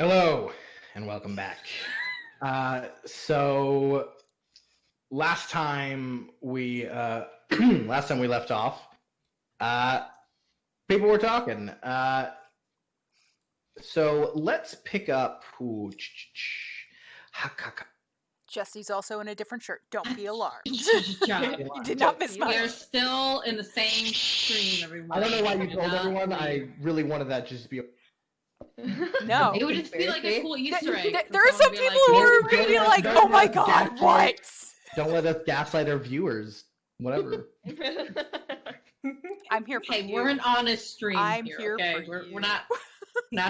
Hello, and welcome back. So last time we left off, people were talking. So let's pick up. Jesse's also in a different shirt. Don't be alarmed. You You did not miss We're much. still in the same stream, everyone. I don't know why you told everyone. I really wanted that just to be. No. It would just be like a cool Easter egg. There are some people who are going to be like, oh my god, what? Don't let us gaslight our viewers. Whatever. I'm here for you. Hey, we're an honest stream I'm here, here okay? for We're not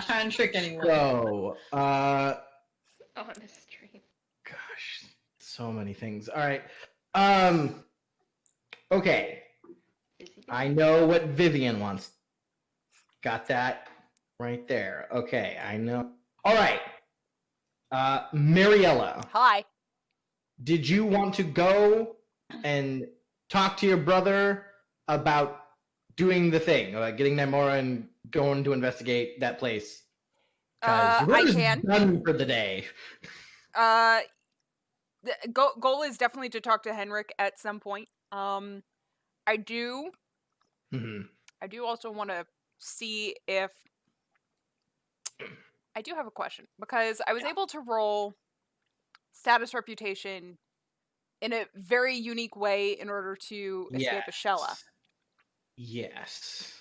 trying to trick anyone. So, honest stream. gosh, so many things. All right. Okay. I know what Vivian wants. Got that right there. Okay, I know. All right. Mariella, Hi. did you want to go and talk to your brother about doing the thing, about getting Namora and going to investigate that place? I can. Done for the day. The goal is definitely to talk to Henric at some point. I do also want to see if I do have a question, because I was able to roll status reputation in a very unique way in order to escape a Shella. Yes.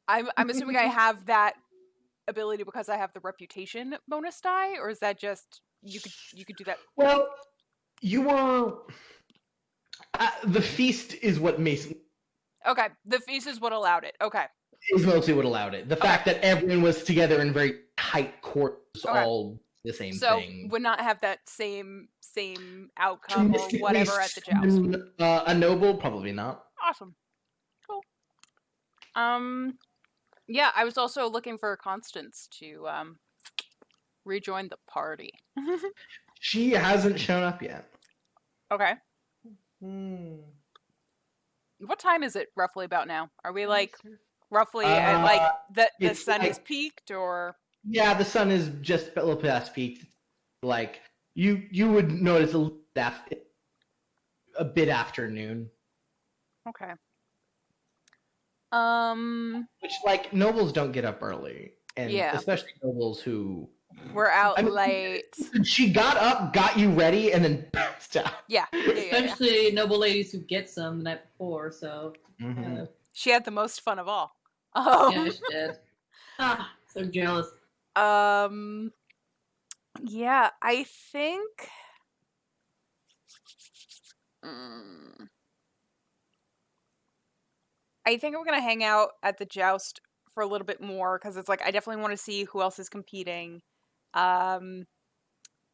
I'm assuming I have that ability because I have the reputation bonus die, or is that just you could do that? Well, you were the feast is what makes. Okay, the feast is what allowed it. Okay. Is mostly what allowed it. The fact that everyone was together in very tight quarters, all the same thing. So would not have that same outcome or whatever at the joust. A noble, probably not. Awesome. Cool. Yeah, I was also looking for Constance to rejoin the party. She hasn't shown up yet. Okay. What time is it roughly about now? Are we like roughly at like the sun is peaked, or? Yeah, the sun is just a little past peaked. Like you would notice a bit afternoon. Okay. Which, like, nobles don't get up early, and Yeah. especially nobles who We're out late. She got up, got you ready, and then bounced out. Yeah. Especially noble ladies who get some the night before, so She had the most fun of all. yeah, she did. So jealous. Yeah, I think. I think I'm gonna hang out at the joust for a little bit more, because it's like I definitely want to see who else is competing.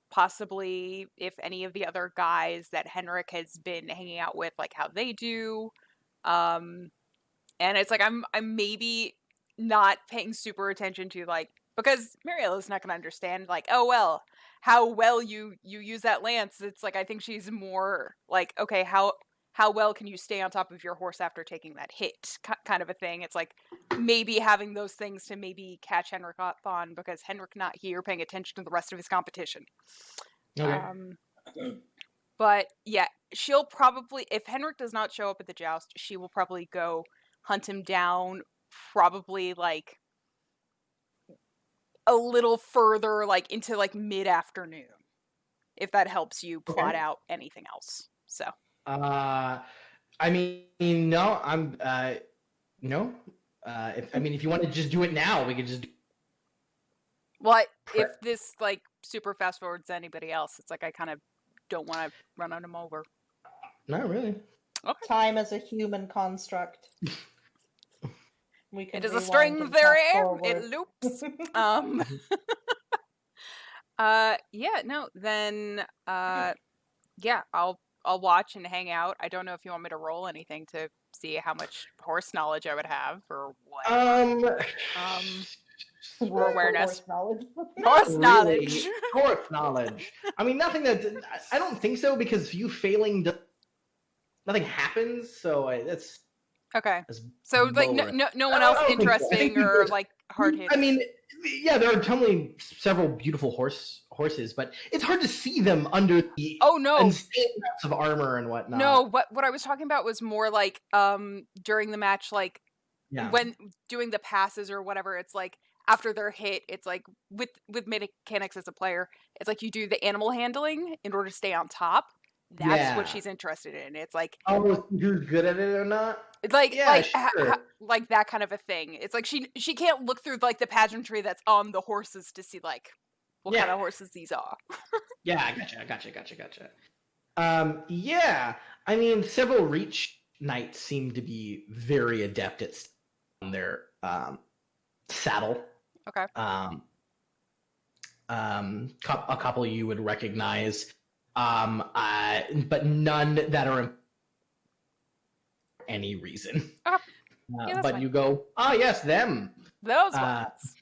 Possibly if any of the other guys that Henric has been hanging out with, like how they do. And it's like I'm maybe not paying super attention to, like, because Mariella's not gonna understand, like, oh well, how well you use that lance. It's like I think she's more like, okay, how well can you stay on top of your horse after taking that hit, kind of a thing. It's like maybe having those things to maybe catch Henric up on, because Henric not here paying attention to the rest of his competition. Okay. But yeah, she'll probably, if Henric does not show up at the joust, she will probably go hunt him down, probably like a little further, like into like mid-afternoon, if that helps you plot out anything else. So I mean, no, I'm no. If you want to just do it now, we could just. What if this like super fast forwards to anybody else? It's like I kind of don't want to run on them over. Not really. Okay. Time is a human construct. We can It is a rewind string and theory. fast It forward. loops. Yeah, no, then yeah, I'll watch and hang out. I don't know if you want me to roll anything to see how much horse knowledge I would have or what. Or awareness. Horse knowledge. Horse Really? knowledge. Horse knowledge. I mean, nothing that I don't think so, because you failing, nothing happens. So that's Okay. that's So like lower. no one I else don't think so. I think interesting you or just- like hard hits. I mean, yeah, there are totally several beautiful horses, but it's hard to see them under the Oh no, insane amounts of armor and whatnot. no. What I was talking about was more like during the match, like Yeah. when doing the passes or whatever. It's like after they're hit, it's like with mechanics as a player, it's like you do the animal handling in order to stay on top. That's what Yeah. she's interested in. It's like Oh, who's good at it or not? it's like Yeah, sure. like that kind of a thing. It's like she can't look through like the pageantry that's on the horses to see like what kind Yeah. of horses these are. Yeah, I gotcha. Yeah, I mean, several Reach knights seem to be very adept at on their saddle. Okay. A couple you would recognize, but none that are any reason. Okay. Yeah, that's but fine. you go, yes, them. Those Uh, ones.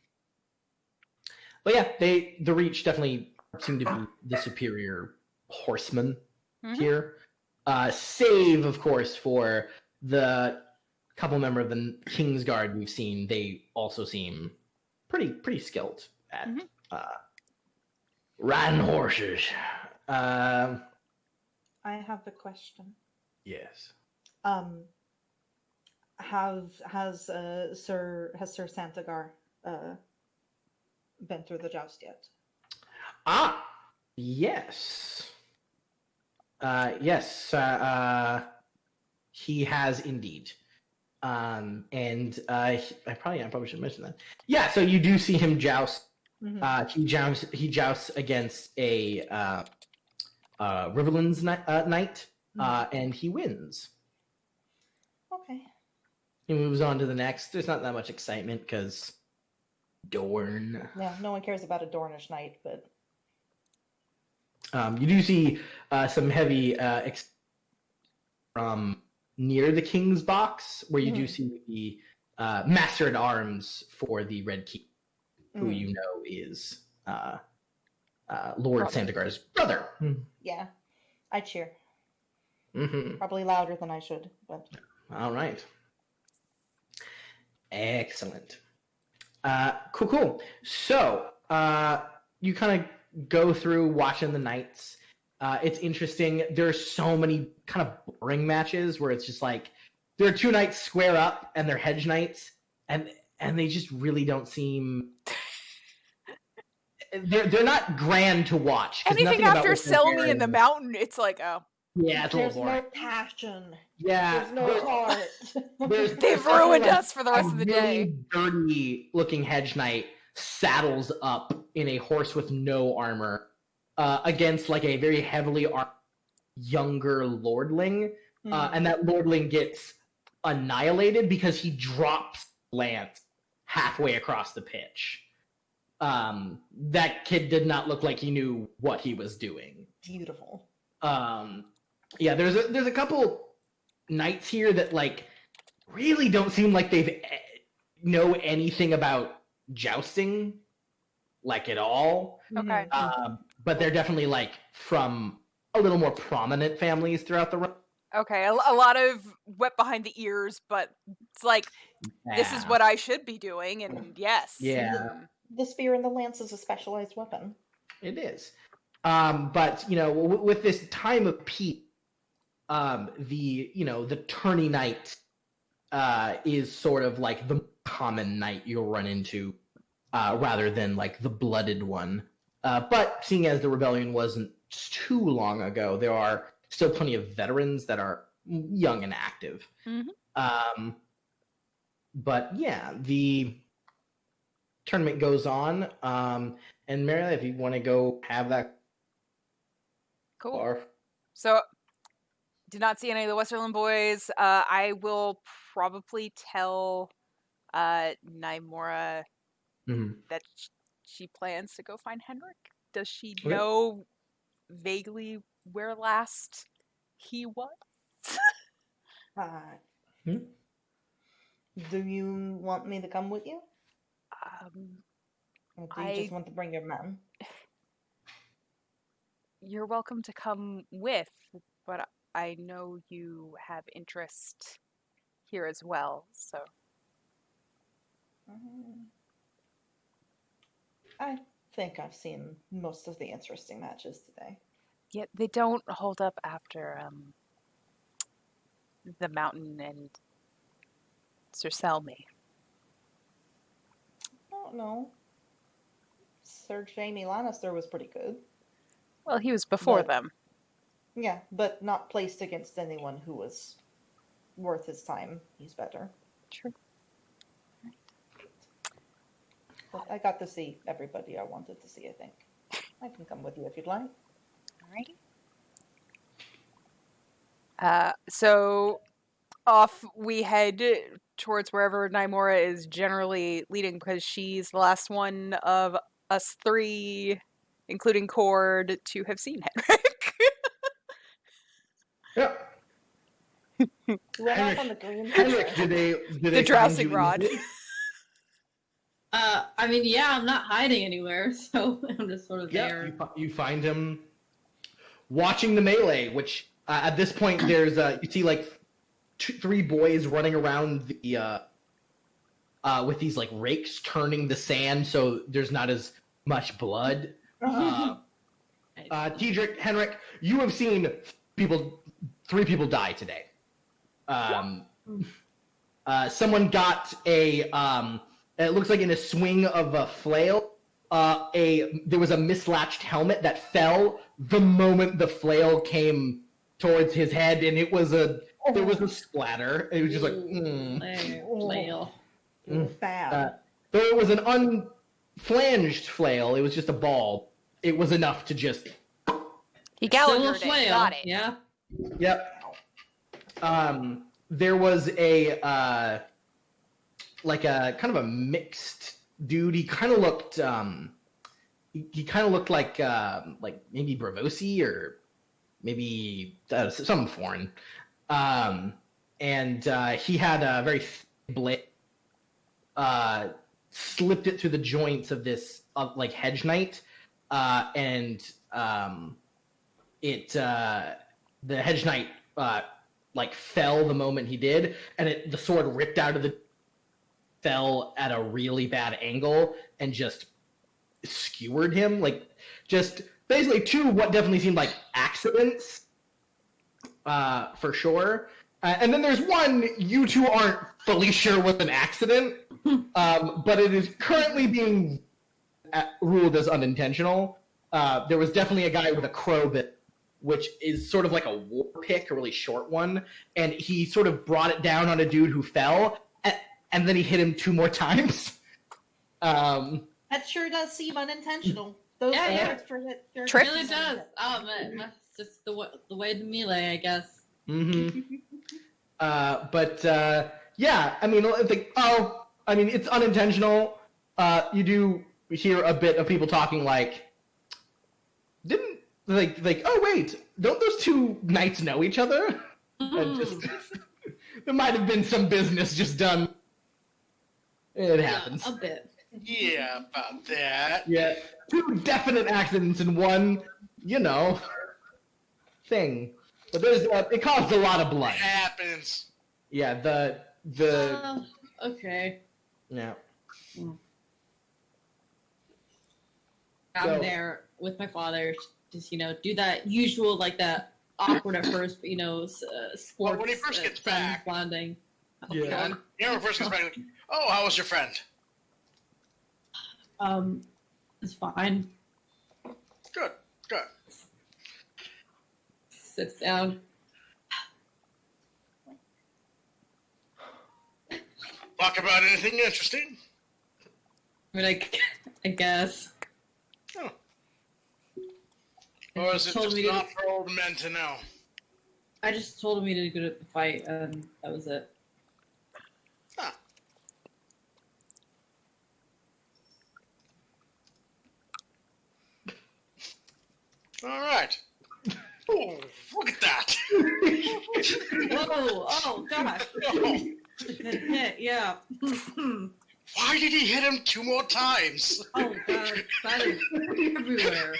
But yeah, the Reach definitely seem to be the superior horsemen Mhm. here. Save, of course, for the couple member of the Kingsguard we've seen. They also seem pretty skilled at Mhm. riding horses. I have a question. Yes. Has Sir Santagar been through the joust yet? Yes. Yes. He has indeed. I probably should mention that. Yeah. So you do see him joust. Mhm. He jousts against a Riverlands knight, and he wins. Okay. He moves on to the next. There's not that much excitement because Dorn. Yeah, no one cares about a Dornish knight, but You do see some heavy from near the king's box, where you do see the master at arms for the Red Keep, who you know is Lord Santagar's brother. yeah, I cheer. Mm-hmm. Probably louder than I should, but All right. Excellent. Cool. So, you kind of go through watching the knights. It's interesting. There's so many kind of boring matches where it's just like there are two knights square up and they're hedge knights, and they just really don't seem. They're not grand to watch. Anything after Sell Me in the Mountain, it's like, oh. Yeah, it's a there's little boring. no passion. Yeah, There's no heart. They've ruined us for the rest of the day. Really dirty looking hedge knight saddles up in a horse with no armor against like a very heavily armed younger lordling, and that lordling gets annihilated because he drops lance halfway across the pitch. That kid did not look like he knew what he was doing. Beautiful. Yeah, there's a couple knights here that like really don't seem like they know anything about jousting, like at all. Okay. But they're definitely like from a little more prominent families throughout the run. Okay, a lot of wet behind the ears, but it's like, this is what I should be doing, and yes. Yeah. The spear and the lance is a specialized weapon. It is. But you know, with this time of peace, the tourney knight is sort of like the common knight you'll run into, rather than like the blooded one. But seeing as the rebellion wasn't too long ago, there are still plenty of veterans that are young and active. Mm-hmm. But yeah, the tournament goes on. And Meredith, if you want to go have that. Cool. Bar. So, did not see any of the Westerland boys. I will probably tell Naimora that she plans to go find Henric. Does she know vaguely where last he was? Do you want me to come with you? Or do you just want to bring your men? You're welcome to come with, but I know you have interest here as well, so. I think I've seen most of the interesting matches today. Yet they don't hold up after the Mountain and Sir Selmy. I don't know. Sir Jaime Lannister was pretty good. Well, he was before But- them. Yeah, but not placed against anyone who was worth his time. He's better. True. But I got to see everybody I wanted to see, I think. I can come with you if you'd like. Alrighty. So off we head towards wherever Nymora is generally leading because she's the last one of us three, including Cord, to have seen Henric. Yeah. Who went off on the green? Henrik, did they The find droughting you rod. easily? I mean, yeah, I'm not hiding anywhere, so I'm just sort of Yeah, there. you find him watching the melee, which at this point there's you see like three boys running around the with these like rakes turning the sand so there's not as much blood. Tiedric, Henrik, you have seen three people die today. Someone got a it looks like in a swing of a flail, there was a mislatched helmet that fell the moment the flail came towards his head, and there was a splatter. It was just like, Flail. Bad. though it was an unflanged flail, it was just a ball. It was enough to just. He Still a Gallaghered it. flail. Got it. Yeah. Yep. There was a like a kind of a mixed dude. He kind of looked he kind of looked like maybe Bravosi or maybe some foreign. And he had a very thick blade. Slipped it through the joints of this like hedge knight, and the hedge knight like fell the moment he did, and the sword ripped out of the fell at a really bad angle and just skewered him, like just basically two what definitely seemed like accidents, for sure. And then there's one you two aren't fully sure was an accident, but it is currently being ruled as unintentional. There was definitely a guy with a crowbit, which is sort of like a war pick, a really short one, and he sort of brought it down on a dude who fell, and then he hit him 2 more times. That sure does seem unintentional. Those Yeah. efforts for it sure Trick. It really does. Oh man, it's just the way to melee, I guess. Mm-hmm. But yeah, I mean, it's unintentional. You do hear a bit of people talking like, oh wait, don't those two knights know each other? And just there might have been some business just done. It happens. Yeah, a bit. Yeah, about that. Yeah, 2 definite accidents in one, thing. But there's it caused a lot of blood. It happens. Yeah, the Okay. yeah. I'm So- there with my father. Just do that usual, like that awkward at first, but sports. when he first gets son back. bonding. Oh, Yeah. God. You know, first gets back like, oh, how was your friend? It's fine. Good, good. Sits down. Talk about anything interesting? I mean, I guess. Or is it Told just me to- not for old men to know? I just told him he did good at the fight, and that was it. Huh. All right. Oh, look at that. Whoa! Oh gosh! Oh, Good hit, yeah. why did he hit him 2 more times? Oh god, that is everywhere.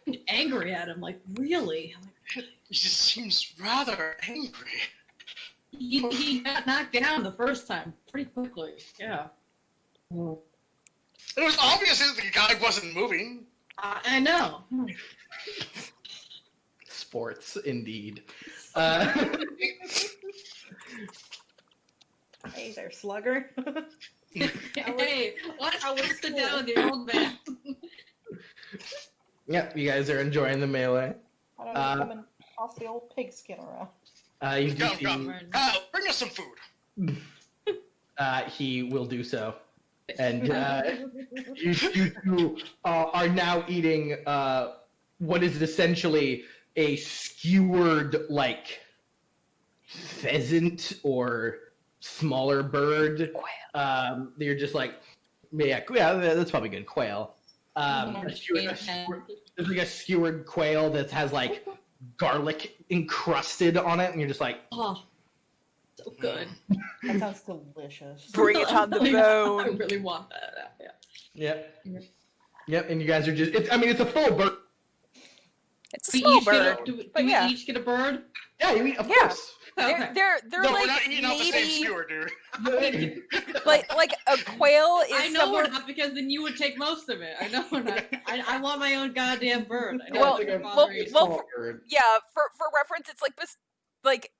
I'm angry at him, like really. I'm like, He just seems rather angry. he got knocked down the first time pretty quickly. Yeah. Oh. It was obvious that the guy wasn't moving. I know. Sports, indeed. Hey there, slugger. Hey, what? I would sit down with the old man. Yep, you guys are enjoying the melee. I don't know, come and toss the old pigskin around. You do Go, see, go. Kyle, bring us some food. he will do so. And you two are now eating what is essentially a skewered, like, pheasant or smaller bird. Quail. You're just like, yeah, that's probably good. Quail. There's like a skewered quail that has like garlic encrusted on it, and you're just like, Oh, so good. That sounds delicious. Bring it on the I bone. really want that. Yeah. yep, and you guys are just, it's a full bird. It's a We small each bird. do we but yeah. each get a bird? Yeah, you eat, of Yeah. course. Okay. They're No, like we're not eating off the same maybe skewer, dude. like a quail is I know somewhere. we're not, because then you would take most of it. I know we're not. I want my own goddamn bird. I know Well, it's like a well, father eats well, all. bird. Yeah, for reference, it's like this, like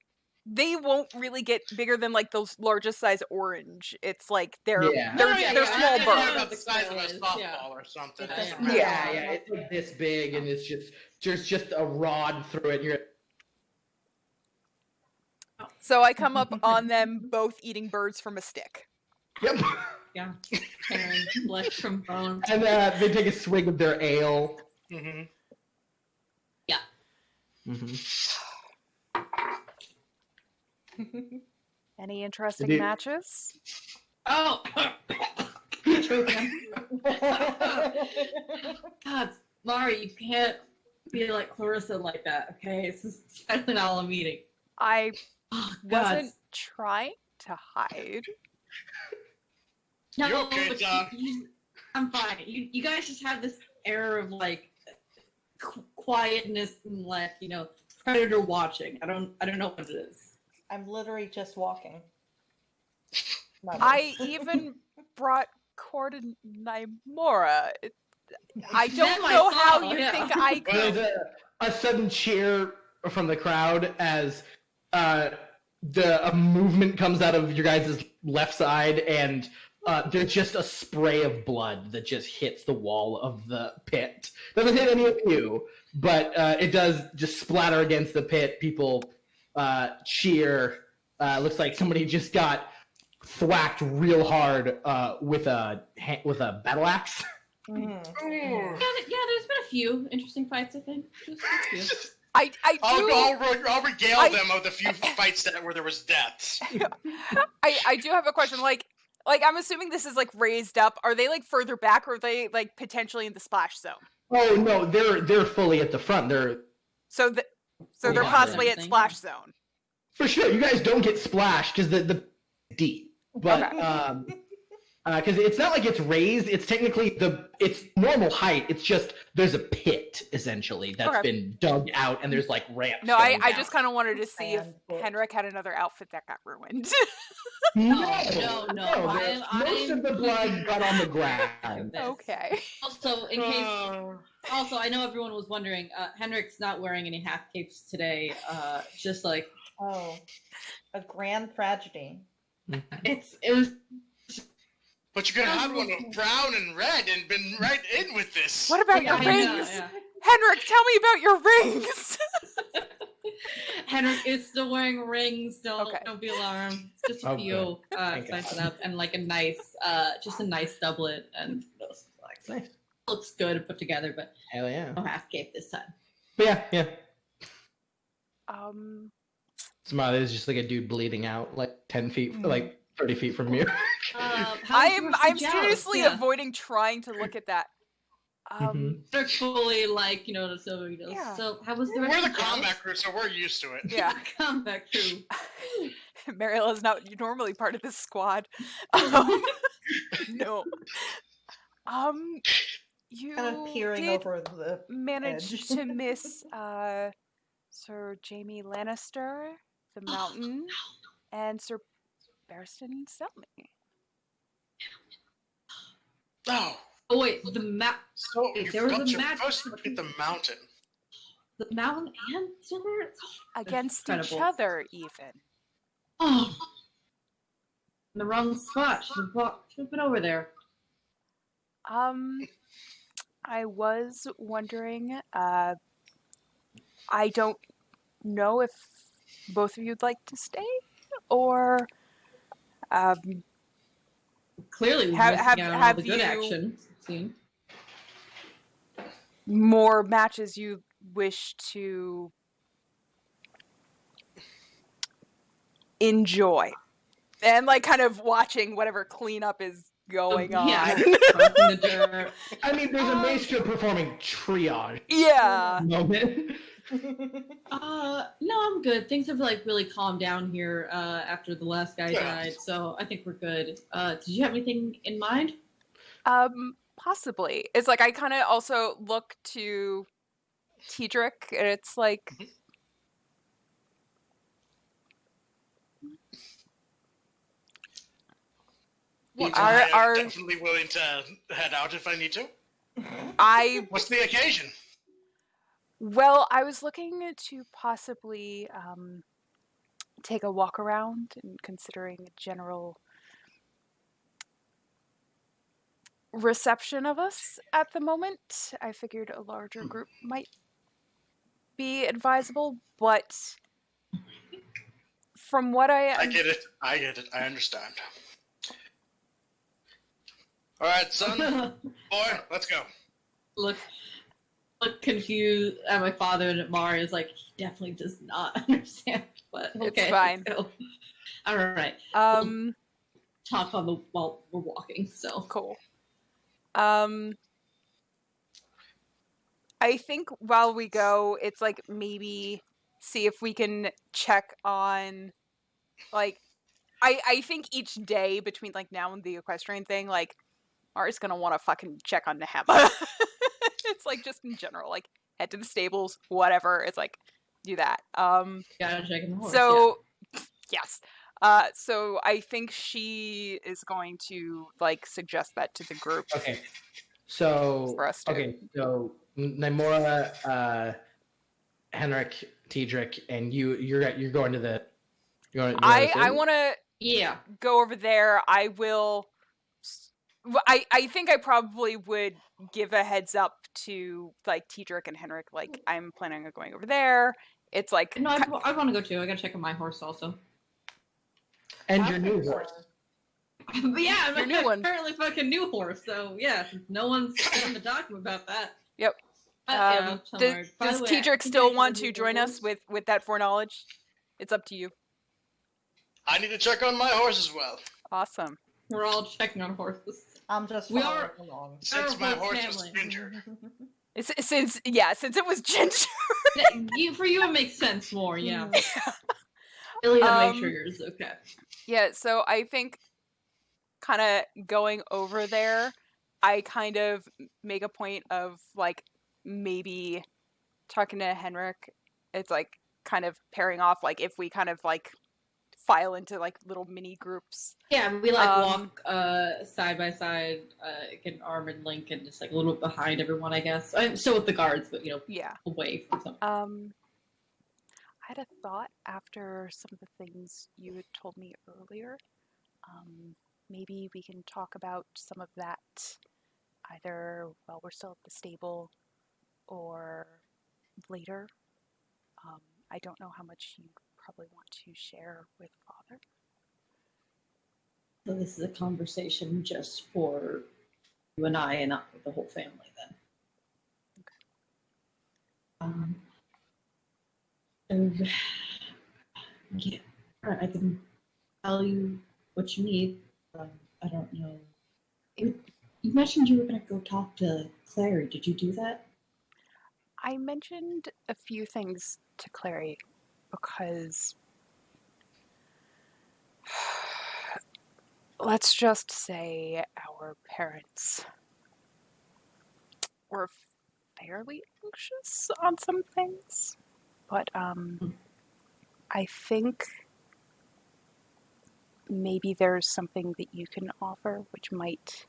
they won't really get bigger than like those largest size orange. It's like they're Yeah. they're small yeah, birds. About the size of a Is, softball yeah. or something. Yeah, That's yeah. what matters. Yeah, it's like this big, and it's just there's just a rod through it. And you're So I come up on them both eating birds from a stick. yep. Yeah. Tearing flesh from bone. And they take a swig of their ale. Mm-hmm. Any interesting Indeed. matches? Oh. God, Mari, you can't be like Clarissa like that, okay? This is especially not all I'm eating. I Oh, God. wasn't trying to hide. You okay, but John? I'm fine. You guys just have this air of like quietness and like, you know, predator watching. I don't know what it is. I'm literally just walking. I even brought Cord and Nymora. I don't Them I know saw, how you yeah. think I could. There's a sudden cheer from the crowd as a movement comes out of your guys' left side, and there's just a spray of blood that just hits the wall of the pit. Doesn't hit any of you, but it does just splatter against the pit. People cheer. Looks like somebody just got thwacked real hard with a battle axe. Mhm. Yeah, there's been a few interesting fights, I think. Just a few. I do. I'll regale them of the few fights where there was deaths. I do have a question. Like I'm assuming this is like raised up. Are they like further back, or are they like potentially in the splash zone? Oh no, they're fully at the front. They're So they're Yeah. possibly at Everything. splash zone. for sure. You guys don't get splashed because the deep, but Okay. because it's not like it's raised. It's technically it's normal height. It's just there's a pit essentially that's Okay. been dug out, and there's like ramps. No, I going just down. kind of wanted to see if And book. Henric had another outfit that got ruined. No, no. most of the blood got on the ground. Okay. Also, in case, also, I know everyone was wondering. Henric's not wearing any half capes today. Just like Oh, a grand tragedy. it was. But you could have had one of brown and red and been right in with this. What about Yeah, your I know, rings? yeah. Henric, tell me about your rings. Henric is still wearing rings. Don't Okay. be alarmed. Just a Oh, few Thank spice it God. up, and like a nice, just a nice doublet, and those like Nice. looks good and put together, but Hell yeah. no half cape this time. But yeah. Smiley is just like a dude bleeding out like 10 feet, like 30 feet from you. I'm seriously avoiding trying to look at that. They're fully like, you know, so Yeah. So how was the We're rest the of Joust? combat crew, so we're used to it. Yeah. Combat crew. Mariela's not normally part of this squad. No. You Kind of peering did over the manage edge. to miss Sir Jaime Lannister, the Mountain, and Sir Barristan Selmy. Oh, Oh wait, the map. So Wait, you there was got a your match first look at the mountain. The mountain and silver Against each incredible. other, even. Oh, in the wrong spot. Should have been over there. I was wondering, I don't know if both of you'd like to stay, or Clearly, we're missing out on all the good action scene. more matches you wish to enjoy, and like kind of watching whatever cleanup is going on. Yeah, crossing the dirt. I mean, there's a maestro performing triage Yeah. moment. No, I'm good. Things have like really calmed down here after the last guy died, so I think we're good. Did you have anything in mind? Possibly. It's like I kind of also look to Tedric, and it's like, Well, are I'm definitely willing to head out if I need to. What's the occasion? Well, I was looking to possibly take a walk around and considering a general reception of us at the moment. I figured a larger group might be advisable, but from what I get it. I understand. All right, son, boy, let's go. Look confused at my father, and at Mari is like, he definitely does not understand. But okay, It's fine. So, all right. We'll talk on the while we're walking. So cool. I think while we go, it's like maybe see if we can check on, like, I think each day between like now and the equestrian thing, like, Mari's gonna want to fucking check on Nehema. It's like just in general, like head to the stables, whatever. It's like do that. gotta check in the horse. So yes. So I think she is going to like suggest that to the group. Okay. So For us to. okay, so Nymora, Henric, Tedric, and you're going to the. I want to yeah. go over there. I will. I think I probably would give a heads up to like Tedric and Henric. Like I'm planning on going over there. It's like No, I want to go too. I gotta check on my horse also. And your new horse. But yeah, Your new one. Apparently fucking new horse. So yeah, since no one's on the document about that. Yep. Yeah, Does Tedric still want to join us with that foreknowledge? It's up to you. I need to check on my horse as well. Awesome. We're all checking on horses. I'm just We following are- along. Since my whole horse is family. ginger. Since it was ginger. For you, it makes sense more. Yeah. Really gotta make sure yours is okay. Yeah. So I think, kind of going over there, I kind of make a point of like maybe talking to Henric. It's like kind of pairing off, like if we kind of like file into like little mini groups. Yeah, we like walk side by side, get an arm and link, and just like a little bit behind everyone. I guess I'm still with the guards, but Yeah. away from something. I had a thought after some of the things you had told me earlier. Maybe we can talk about some of that either while we're still at the stable or later. I don't know how much you probably want to share with Father. So this is a conversation just for you and I, and not for the whole family. Then. Okay. Yeah, I can tell you what you need. I don't know. You mentioned you were going to go talk to Clary. Did you do that? I mentioned a few things to Clary because let's just say our parents were fairly anxious on some things, but I think maybe there's something that you can offer which might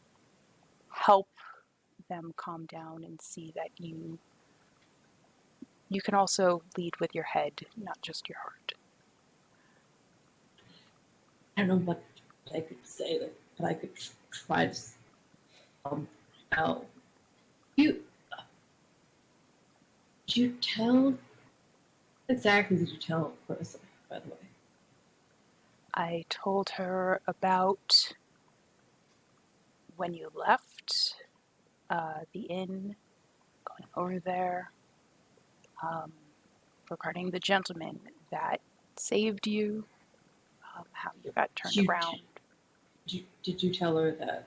help them calm down and see that you can also lead with your head, not just your heart. I don't know what I could say, but I could try to out. Did you tell exactly? Did you tell Clarissa, by the way? I told her about when you left the inn, going over there, regarding the gentleman that saved you, how you got turned around. Did you tell her that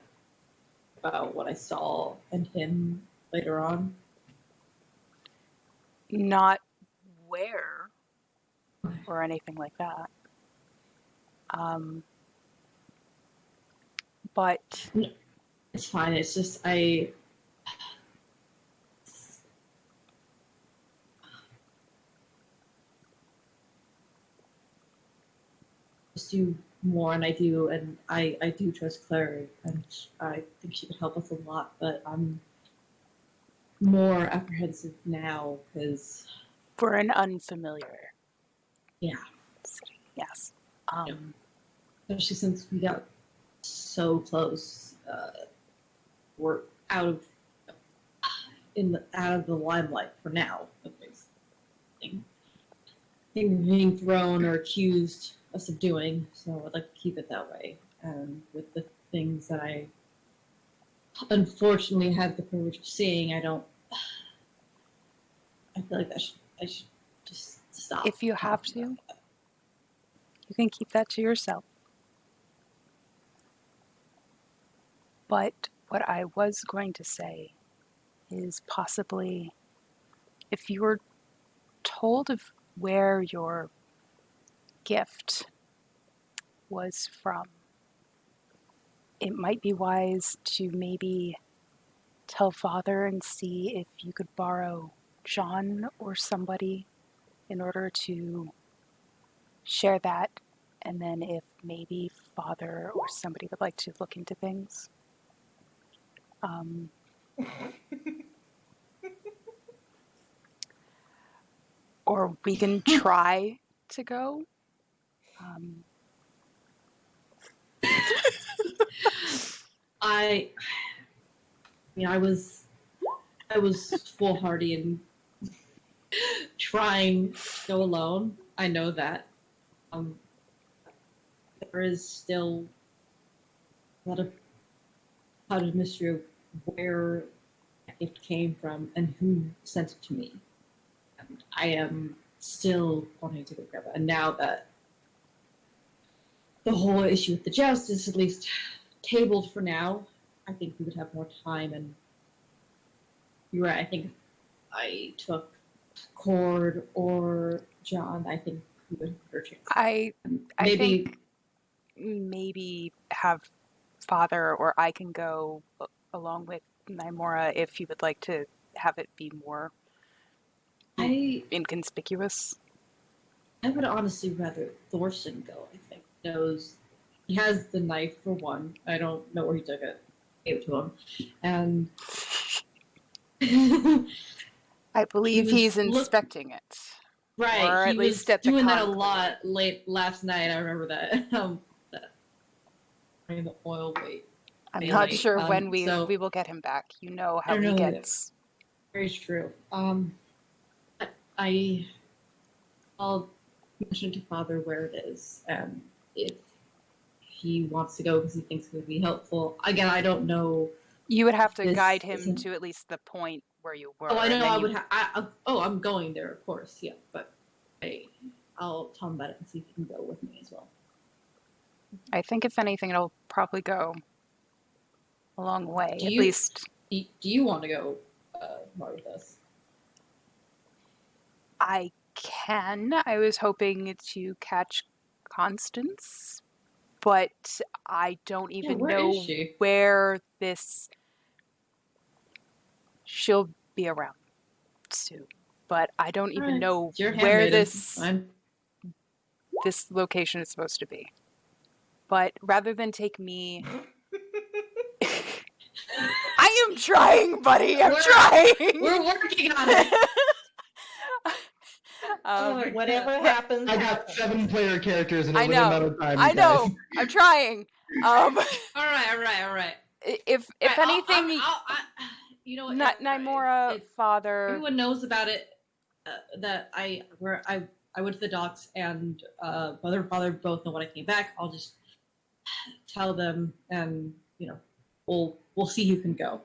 about what I saw and him later on? Not where or anything like that. But It's fine. It's just do more, and I do trust Clary, and I think she could help us a lot. But I'm more apprehensive now because for an unfamiliar city, yes. Especially since we got so close, we're out of the limelight for now, at least. Thing being thrown or accused of subduing, so I'd like to keep it that way. And with the things that I unfortunately have the privilege of seeing, I feel like I should just stop. If you have to, you can keep that to yourself. But what I was going to say is possibly if you were told of where your gift was from, it might be wise to maybe tell Father and see if you could borrow John or somebody in order to share that, and then if maybe Father or somebody would like to look into things. Or we can try to go. I was foolhardy in trying to go alone. I know that. There is still a lot of mystery of where it came from and who sent it to me. And I am still wanting to go grab it. And now that the whole issue with the joust is at least tabled for now, I think we would have more time. And you're right, I think if I took Cord or John, I think we would have a better chance. I think maybe have Father or I can go along with Nymora if you would like to have it be more inconspicuous. I would honestly rather Thorson go, I think. He has the knife for one. I don't know where he took it. Gave it to him. And I believe he's inspecting it. Right. Or he at was least at doing the that a lot late last night. I remember that. The oil weight. I'm not sure when we will get him back. You know how he gets. Very true. I'll mention to Father where it is, and if he wants to go because he thinks it would be helpful. Again, I don't know. You would have to guide him to at least the point where you were. Oh, I know. I'm going there, of course. Yeah, but I'll tell him about it and see if he can go with me as well. I think if anything, it'll probably go a long way. Do you want to go more with us? I can. I was hoping to catch Constance, but I don't even know where this. She'll be around soon, but I don't even know where this location is supposed to be. But rather than take me, I am I'm trying, buddy. I'm trying. We're working on it. Whatever happens, I got happens. 7-player characters in a I limited know. amount of time. I you know. guys. I'm trying. All right. If Right, anything, you know what? Nymora, it's- father. Everyone knows about it. That I went to the docks, and mother and father both know when I came back. I'll just tell them, and we'll see who can go.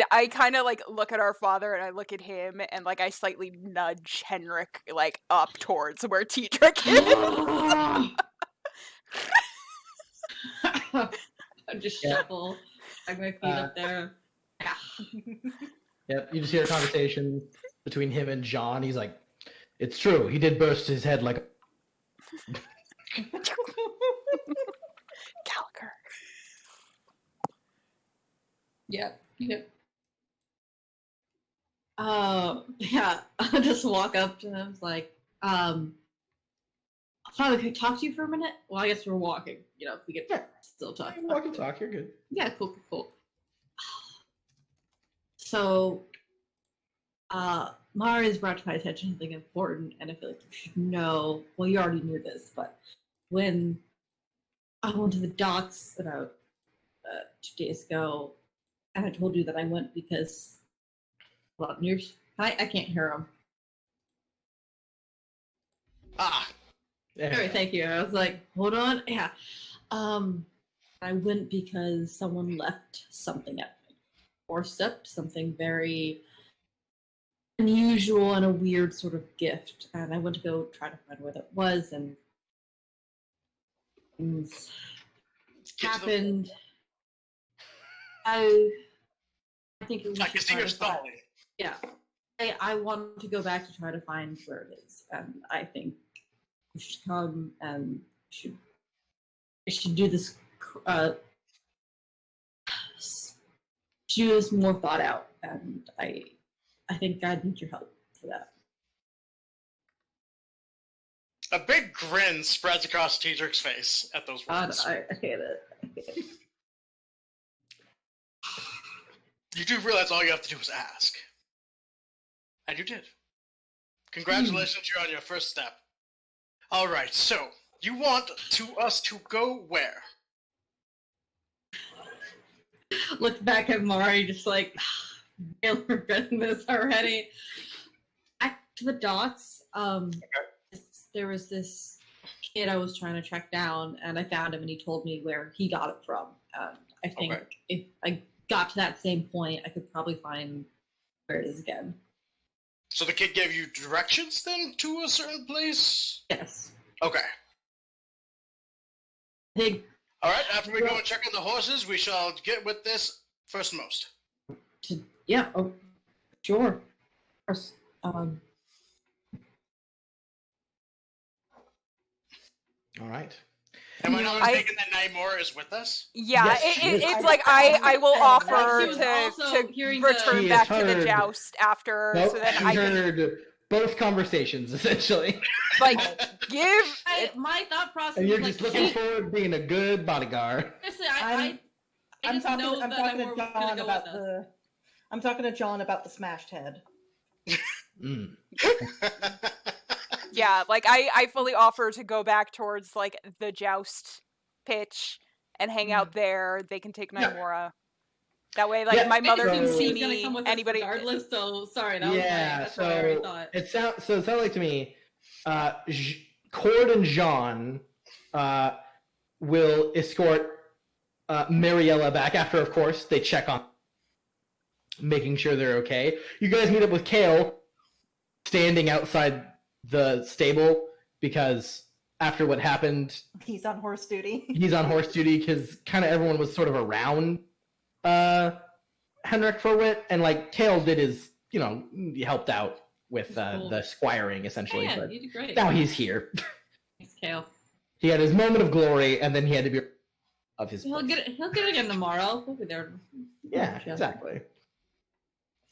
I kind of like look at our father and I look at him and like I slightly nudge Henric like up towards where Tetrick is. I just shuffle. I my feet up there. Yep, you just hear a conversation between him and John. He's like, "It's true. He did burst his head like." Gallagher. Yeah. Yeah. I'll just walk up to them. It's like, Father, can I talk to you for a minute? Well, I guess we're walking. If we get still talking. Walk and talk. You're good. Yeah, cool. So, Mari's brought to my attention something important, and I feel like you should know. Well, you already knew this, but when I went to the docks about 2 days ago, and I told you that I went because. Hold on, I can't hear him. Yeah. Sorry, thank you. I was like, hold on. Yeah. I went because someone left something at my doorstep, something very unusual and a weird sort of gift. And I went to go try to find where that was, and things happened. I think it was. I can see your stalling. Yeah. I want to go back to try to find where it is, and I think we should come and should do this. Do this more thought out, and I think I need your help for that. A big grin spreads across Tetrick's face at those God, words. I hate it. You do realize all you have to do is ask. And you did. Congratulations, you're on your first step. Alright, so, you want us to go where? Look back at Mari, just like, really regretting this already. Back to the docks. There was this kid I was trying to track down, and I found him, and he told me where he got it from. I think if I got to that same point, I could probably find where it is again. So the kid gave you directions then to a certain place? Yes. Okay. Big. Alright, after we go and check on the horses, we shall get with this first most. Yeah. Oh, sure. All right. Am I not mistaken that Nymora is with us? Yeah, Yes, she is. it's like I will offer She was also hearing return the- back She to has the heard- joust after, Nope, so then she I can heard both conversations essentially, like give. My thought process and you're was just like, looking forward to being a good bodyguard. Honestly, I'm I just know I'm that talking I'm to gonna John go about with us. the. I'm talking to John about the smashed head. Mm. Yeah, like I fully offer to go back towards like the joust pitch and hang out there. They can take Yeah. Nymora. That way, like Yeah, my mother so- can see He's gonna me. come with us Anybody? regardless. So sorry, that was Yeah, that's what I already so thought. it sounds like to me, Cord and Jean will escort Mariella back after, of course, they check on making sure they're okay. You guys meet up with Kale standing outside the stable because after what happened, He's on horse duty. he's on horse duty because kind of everyone was sort of around Henric for a bit, and like Kale did his, he helped out with Cool. the squiring essentially, Yeah, but you did great. now he's here. Thanks, Kale. He had his moment of glory, and then he had to be of his. He'll place. get it. He'll get it again tomorrow. We'll be there. Yeah, exactly.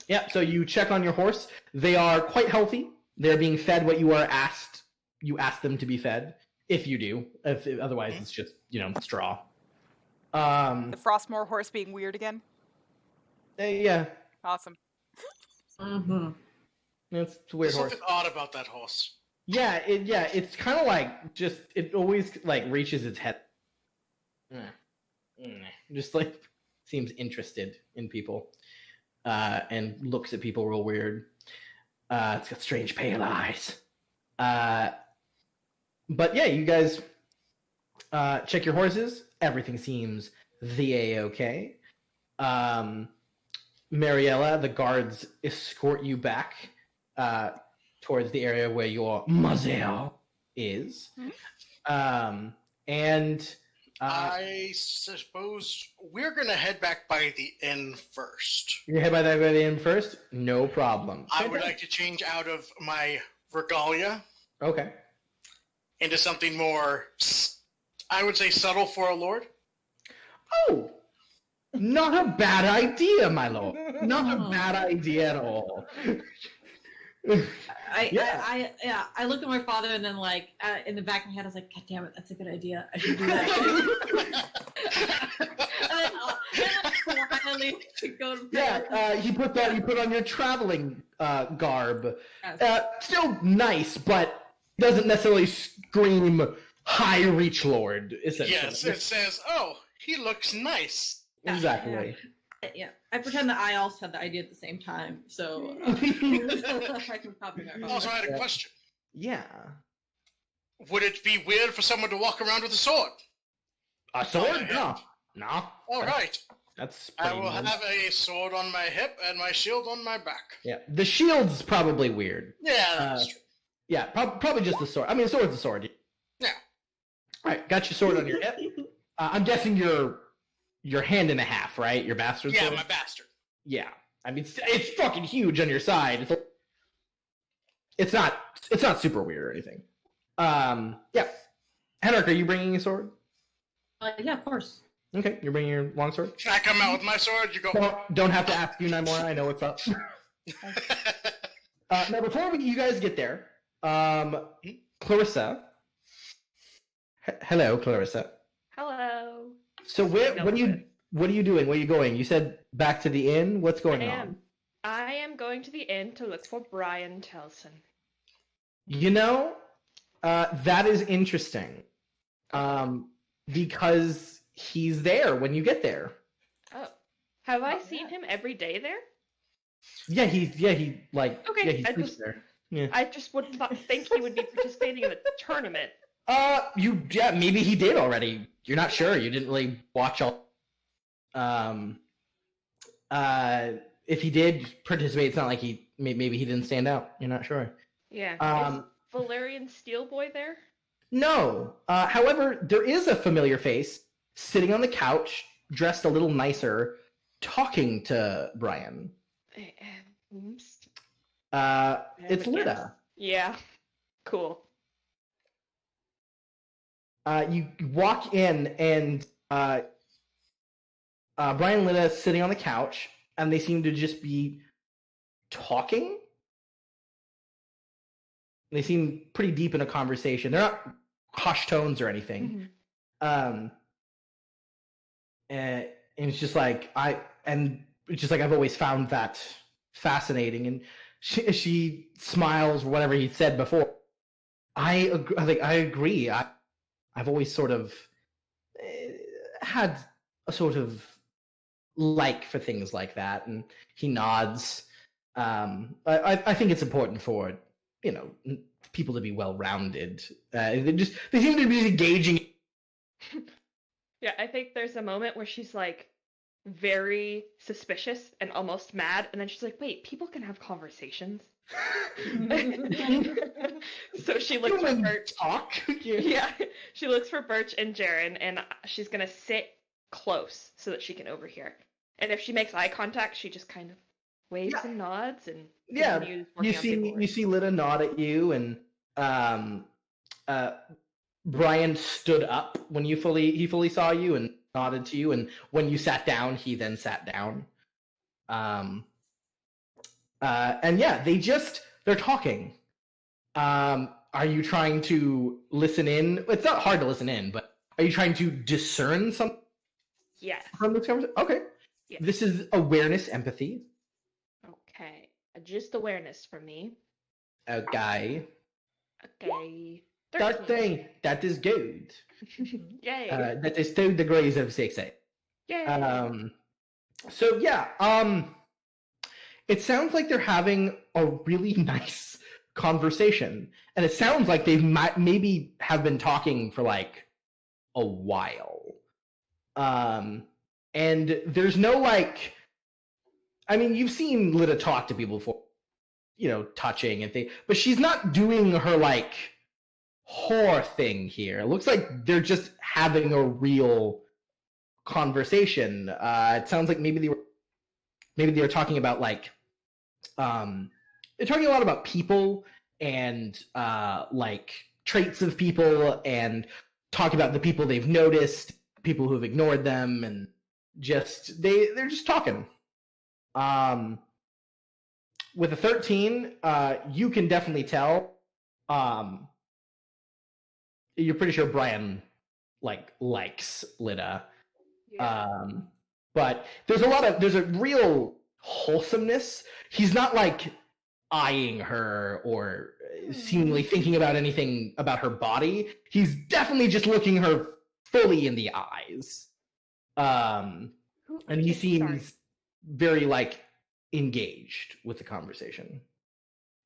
Yeah, so you check on your horse. They are quite healthy. They're being fed what you are asked. You ask them to be fed. If you do. Otherwise, it's just, straw. Um, The Frostmore horse being weird again. yeah, Awesome. Mm-hmm. it's a weird There's horse. something odd about that horse. Yeah, it's kind of like just it always like reaches its head, just like seems interested in people, and looks at people real weird. It's got strange pale eyes. But yeah, you guys check your horses. Everything seems the A-okay. Mariella, the guards escort you back towards the area where your muzzle is. And I suppose we're gonna head back by the inn first. you head by the inn first? No problem. I would like to change out of my regalia Okay. into something more, I would say, subtle for a lord. Oh, not a bad idea, my lord. Not a bad idea at all. I look at my father and then like in the back of my head I was like, God damn it, that's a good idea. I should do that. and then finally go to bed. Yeah, you put on your traveling garb. Yes. Still nice, but doesn't necessarily scream high reach lord. Essentially. Yes, it says, "Oh, he looks nice." Exactly. Yeah, I pretend that I also had the idea at the same time, so I can copy my father. Also, I had a question. Yeah. Would it be weird for someone to walk around with a sword? A sword? No. No. All right. That's I pretty will weird. have a sword on my hip and my shield on my back. Yeah. The shield's probably weird. Yeah, that's true. Yeah, probably just the sword. I mean, a sword's a sword. Yeah. All right, got your sword on your hip. I'm guessing your hand and a half, right? Your bastard Yeah, sword? my bastard. Yeah. I mean, it's fucking huge on your side. It's not super weird or anything. Yeah. Henric, are you bringing a sword? Yeah, of course. Okay, you're bringing your long sword. Can I come out with my sword? You go. Don't have to ask you Nimora. I know what's up. Now, before you guys get there, Clarissa. Hello, Clarissa. Hello. So what are you doing? Where are you going? You said back to the inn. What's going on? I am going to the inn to look for Brian Telson. You know, that is interesting. Because he's there when you get there. Oh. Have I seen him every day there? Yeah, he like Okay, yeah, he I sleeps just- there. Yeah. I just would not think he would be participating in the tournament. Maybe he did already. You're not sure. You didn't really watch all. If he did participate, it's not like maybe he didn't stand out. You're not sure. Yeah. Is Valerian Steelboy there? No. However, there is a familiar face sitting on the couch, dressed a little nicer, talking to Brian. Oops. It's would Lida. guess. Yeah. Cool. You walk in, and Brian and Lida is sitting on the couch, and they seem to just be talking. They seem pretty deep in a conversation. They're not hushed tones or anything. Mhm. And it's just like I've always found that fascinating. And she smiles, whatever he said before. I agree. I've always sort of had a sort of like for things like that. And he nods. I think it's important for people to be well-rounded. They seem to be engaging. Yeah, I think there's a moment where she's like very suspicious and almost mad, and then she's like, wait, people can have conversations. So she looks for Birch. Talk. Yeah, she looks for Birch and Jaren, and she's gonna sit close so that she can overhear. And if she makes eye contact, she just kind of waves and nods and continues working on paperwork. You see Lida nod at you, and Brian stood up when he fully saw you and nodded to you, and when you sat down, he then sat down. And yeah, they're talking. Are you trying to listen in? It's not hard to listen in, but are you trying to discern something? Yes. from this conversation? Okay. Yeah. This is awareness, empathy. Okay. Just awareness for me. Okay. Okay. That 13. thing, that is good. Yay. That is 2 degrees of 6. Yay. So yeah, it sounds like they're having a really nice conversation, and it sounds like they maybe have been talking for like a while. And there's no like, I mean, you've seen Lita talk to people before, touching and things, but she's not doing her like whore thing here. It looks like they're just having a real conversation. It sounds like maybe they were talking about like, they're talking a lot about people and like traits of people, and talk about the people they've noticed, people who've ignored them, and just they're just talking. With a 13, you can definitely tell. You're pretty sure Brian likes Lita. Yeah. But there's a real wholesomeness. He's not like eyeing her or seemingly thinking about anything about her body. He's definitely just looking her fully in the eyes. And he seems very like engaged with the conversation.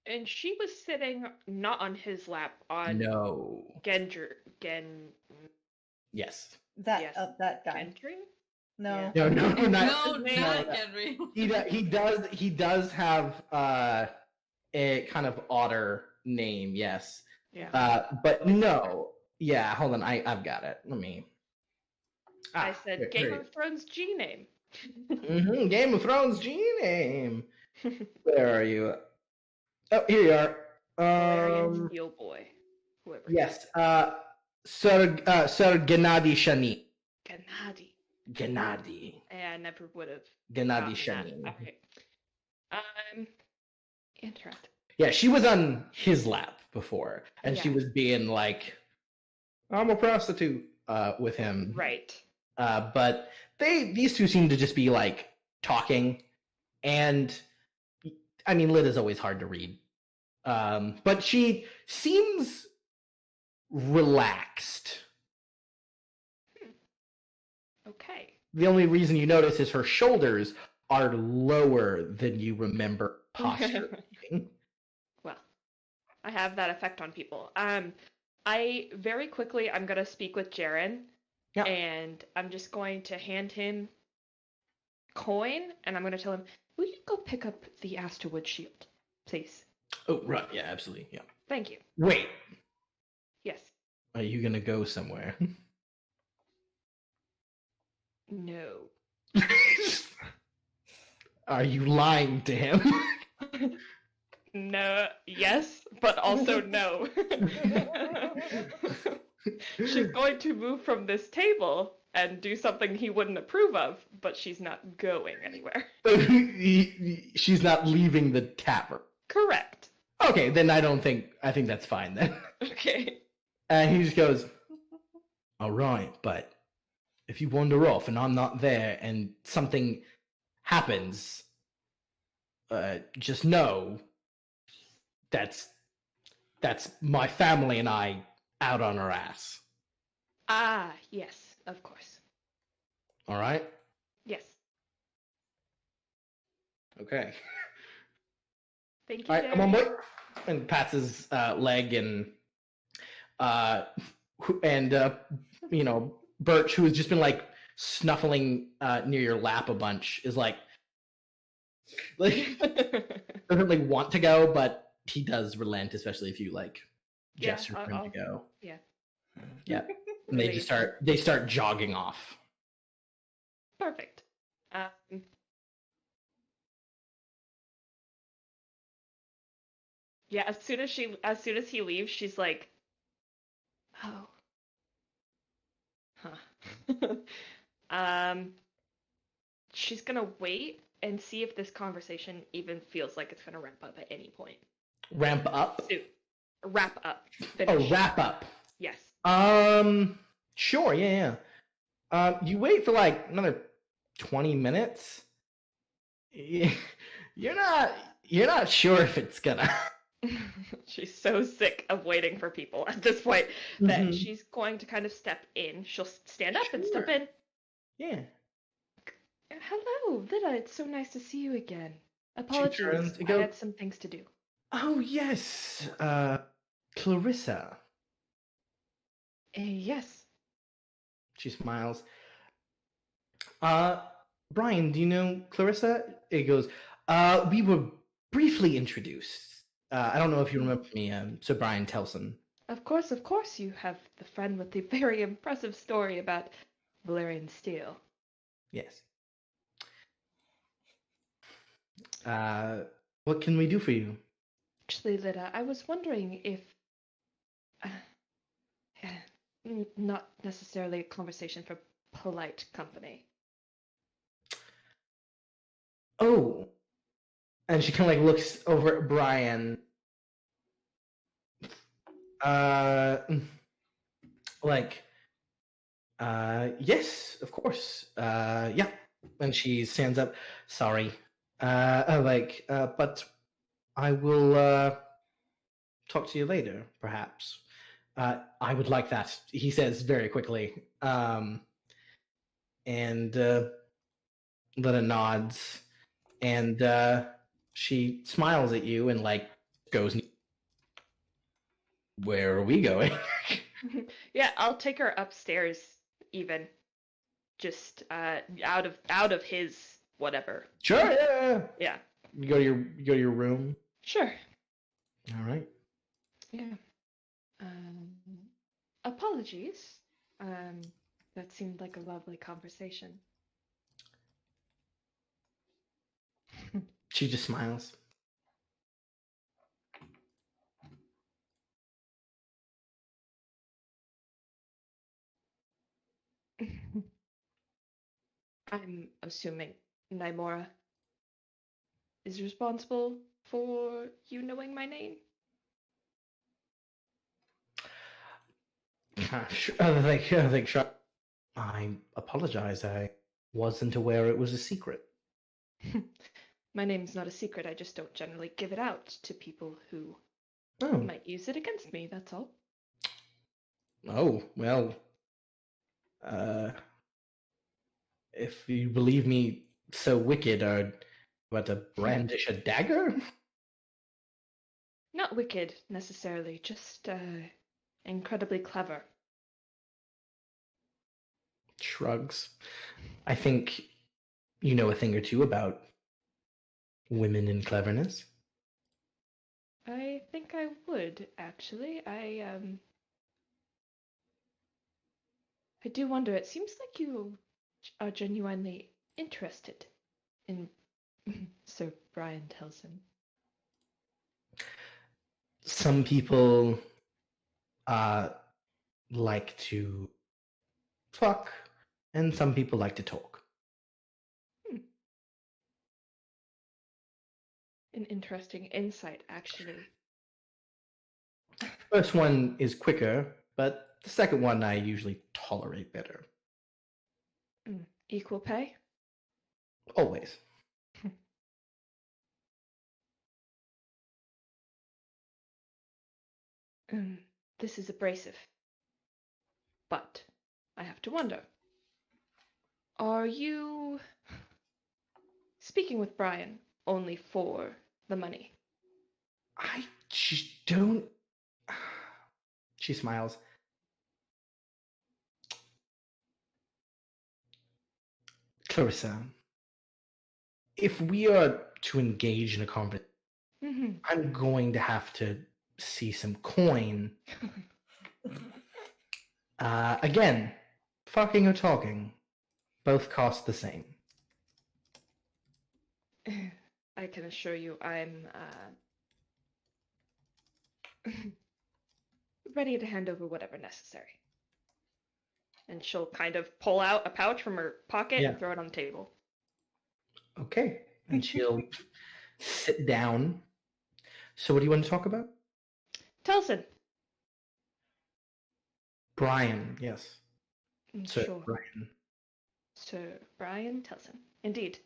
And she was sitting not on his lap, on No. Yes. That Yes. that guy. Gendry? No. Yeah. No, not not Henry. He does have a kind of odder name, yes. Yeah. But no. Yeah, hold on. I've got it. Let me. I said Game of Thrones G name. Game of Thrones G name. Where are you? Oh, here you are. Valerian Steel Boy. Whoever. Yes. Sir Gennady Shani. Gennady. Gennady. I never would have. Gennady Shani. Okay. Interesting. Yeah, she was on his lap before, and she Yeah. was being like, "I'm a prostitute," with him. Right. But these two seem to just be like talking, and I mean, Lita's always hard to read, but she seems relaxed. Okay. The only reason you notice is her shoulders are lower than you remember posture being. Well, I have that effect on people. I very quickly I'm gonna speak with Jaren. Yeah. And I'm just going to hand him coin, and I'm going to tell him, "Will you go pick up the Asterwood shield, please?" Oh, right. Yeah, absolutely. Yeah. Thank you. Wait, Yes. are you gonna go somewhere? No. Are you lying to him? No. Yes, but also no. She's going to move from this table and do something he wouldn't approve of, but she's not going anywhere. She's not leaving the tavern. Correct. Okay, then I think that's fine then. Okay. And he just goes, "All right, but if you wander off and I'm not there and something happens, just know that's my family and I out on our ass. Ah, yes, of course. All right? Yes. Okay. Thank you, All right, come on, Jerry. boy." And pats his leg, and Birch, who has just been like snuffling near your lap a bunch, is like doesn't like want to go, but he does relent, especially if you like Yeah, gesture for him to go. Yeah. Yeah. And they start jogging off. Perfect. Yeah, as soon as he leaves, she's like, "Oh. Huh." She's gonna wait and see if this conversation even feels like it's gonna wrap up at any point. Ramp up? Wrap up. Oh, Finish. wrap up. Yes. Sure, yeah. You wait for like another 20 minutes. You're not sure if it's gonna. She's so sick of waiting for people at this point that Mhm. she's going to kind of step in. She'll stand up and step Sure. in. Yeah. Hello, Lida. It's so nice to see you again. turns Apologies, to I go- had some things to do. Oh yes, Clarissa. Yes. She smiles. Brian, do you know Clarissa? It goes, we were briefly introduced. I don't know if you remember me, Sir Brian Telson. Of course, you have the friend with the very impressive story about Valerian steel. Yes. What can we do for you? Actually, Lida, I was wondering if... not necessarily a conversation for polite company. Oh. And she kind of like looks over at Brian. Yes, of course. Yeah. And she stands up. Sorry. But I will talk to you later, perhaps. I would like that, he says very quickly. And Lena nods, and she smiles at you and like goes, where are we going? Yeah, I'll take her upstairs even. Just out of his whatever. Sure, yeah. Yeah. You go to your room. Sure. All right. Yeah. Apologies. That seemed like a lovely conversation. She just smiles. I'm assuming Nymora is responsible for you knowing my name? I apologize. I wasn't aware it was a secret. My name's not a secret, I just don't generally give it out to people who Oh. might use it against me, that's all. Oh, well. If you believe me so wicked, are you about to brandish a dagger? Not wicked, necessarily, just incredibly clever. Shrugs. I think you know a thing or two about women and cleverness. I think I would, actually. I do wonder, it seems like you are genuinely interested in Sir Brian Telson. Some people like to fuck, and some people like to talk. An interesting insight, actually. First one is quicker, but the second one I usually tolerate better. Equal pay? Always. This is abrasive. But I have to wonder. Are you speaking with Brian only for the money? I just don't... She smiles. Clarissa, if we are to engage in a conversation, I'm going to have to see some coin. Again, fucking or talking, both cost the same. I can assure you I'm ready to hand over whatever necessary. And she'll kind of pull out a pouch from her pocket and throw it on the table. Okay. And she'll sit down. So what do you want to talk about? Telson. Brian, yes. Sir Sure. Brian. Sir Brian Telson. Indeed.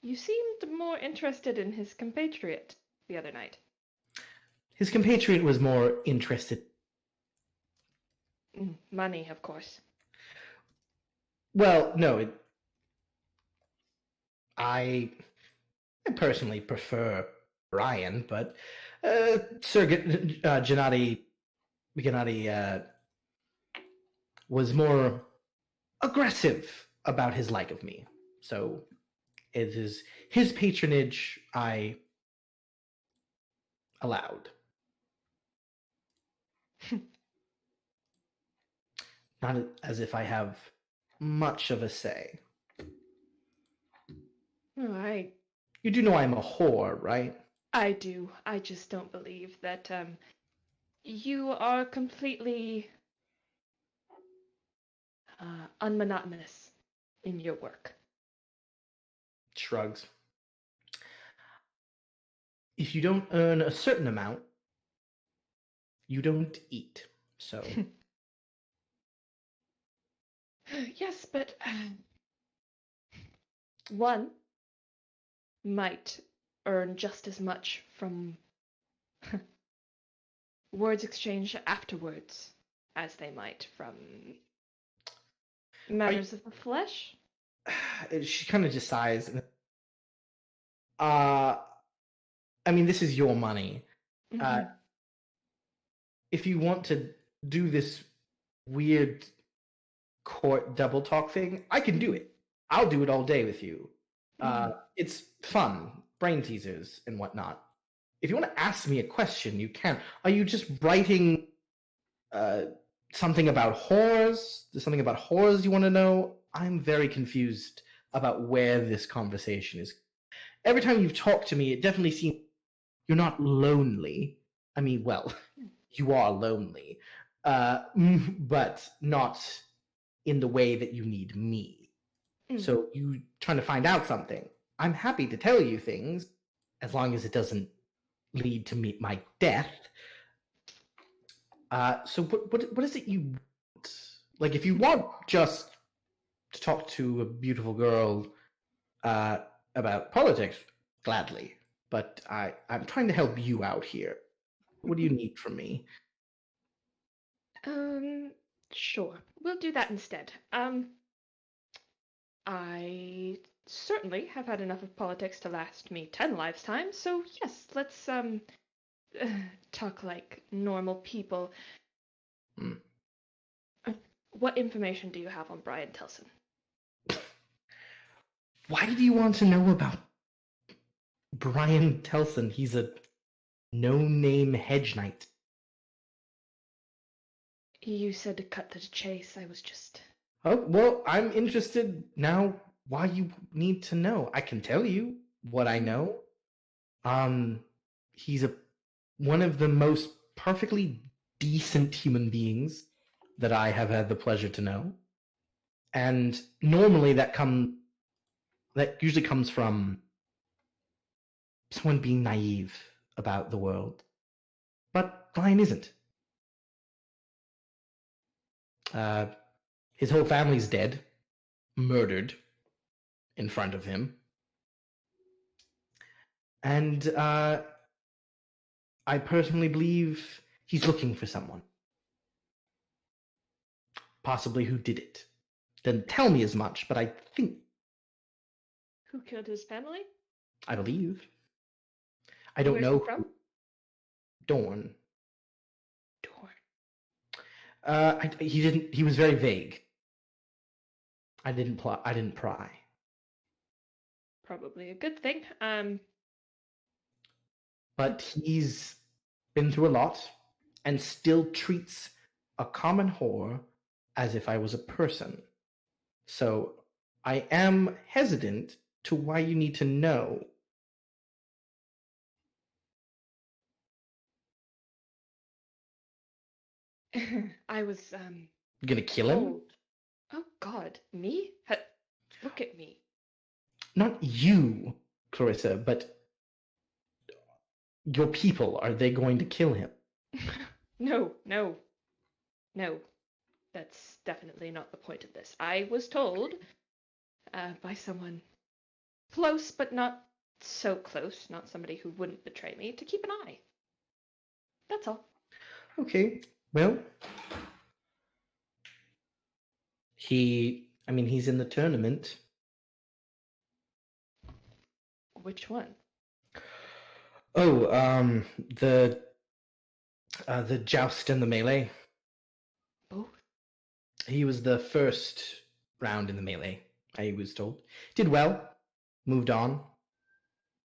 You seemed more interested in his compatriot the other night. His compatriot was more interested. Money, of course. Well, no, I personally prefer Brian, but Sir Gennady was more aggressive about his like of me. So it is his patronage I allowed. Not as if I have much of a say. Oh, You do know I'm a whore, right? I do. I just don't believe that you are completely unmonotonous in your work. Shrugs. If you don't earn a certain amount, you don't eat. So Yes, but one might earn just as much from words exchanged afterwards as they might from matters of the flesh. she kind of just sighs. I mean, this is your money. If you want to do this weird court double talk thing, I can do it. I'll do it all day with you. It's fun, brain teasers and whatnot. If you want to ask me a question, you can. Are you just writing something about whores? There's something about whores you want to know? I'm very confused about where this conversation is. Every time you've talked to me, it definitely seems you're not lonely. I mean, well, you are lonely, but not in the way that you need me. So you trying to find out something. I'm happy to tell you things as long as it doesn't lead to my death. So what is it you want? Like, if you want just to talk to a beautiful girl about politics, gladly. But I'm trying to help you out here. What do you need from me? Sure. We'll do that instead. I certainly have had enough of politics to last me 10 lifetimes, so yes, let's talk like normal people. What information do you have on Brian Telson? Why do you want to know about Brian Telson? He's a no-name hedge knight. You said to cut to the chase. I was just... Oh, well, I'm interested now why you need to know. I can tell you what I know. He's one of the most perfectly decent human beings that I have had the pleasure to know. And normally that usually comes from someone being naive about the world. But Brian isn't. His whole family's dead, murdered in front of him. And I personally believe he's looking for someone. Possibly who did it. Didn't tell me as much, but I think... Who killed his family? I believe. I don't know. From? Dorn. He was very vague. I didn't pry. Probably a good thing. But he's been through a lot and still treats a common whore as if I was a person. So I am hesitant to why you need to know. I was You gonna kill him? told. Oh God, me? Look at me. Not you, Clarissa, but your people. Are they going to kill him? No. That's definitely not the point of this. I was told by someone close, but not so close, not somebody who wouldn't betray me, to keep an eye. That's all. Okay, well, he's in the tournament. Which one? Oh, the joust and the melee. Both? He was the first round in the melee, I was told. Did well, moved on.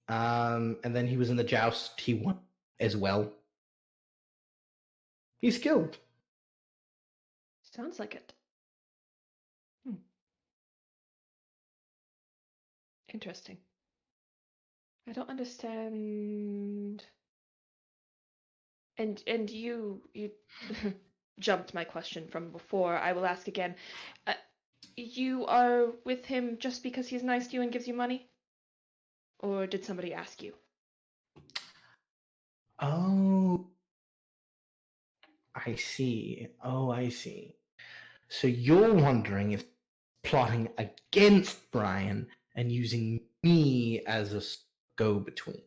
And then he was in the joust, he won as well. He's skilled. Sounds like it. Interesting. I don't understand. And you jumped my question from before. I will ask again. You are with him just because he's nice to you and gives you money? Or did somebody ask you? Oh, I see. Oh, I see. So you're wondering if plotting against Brian and using me as a go-between.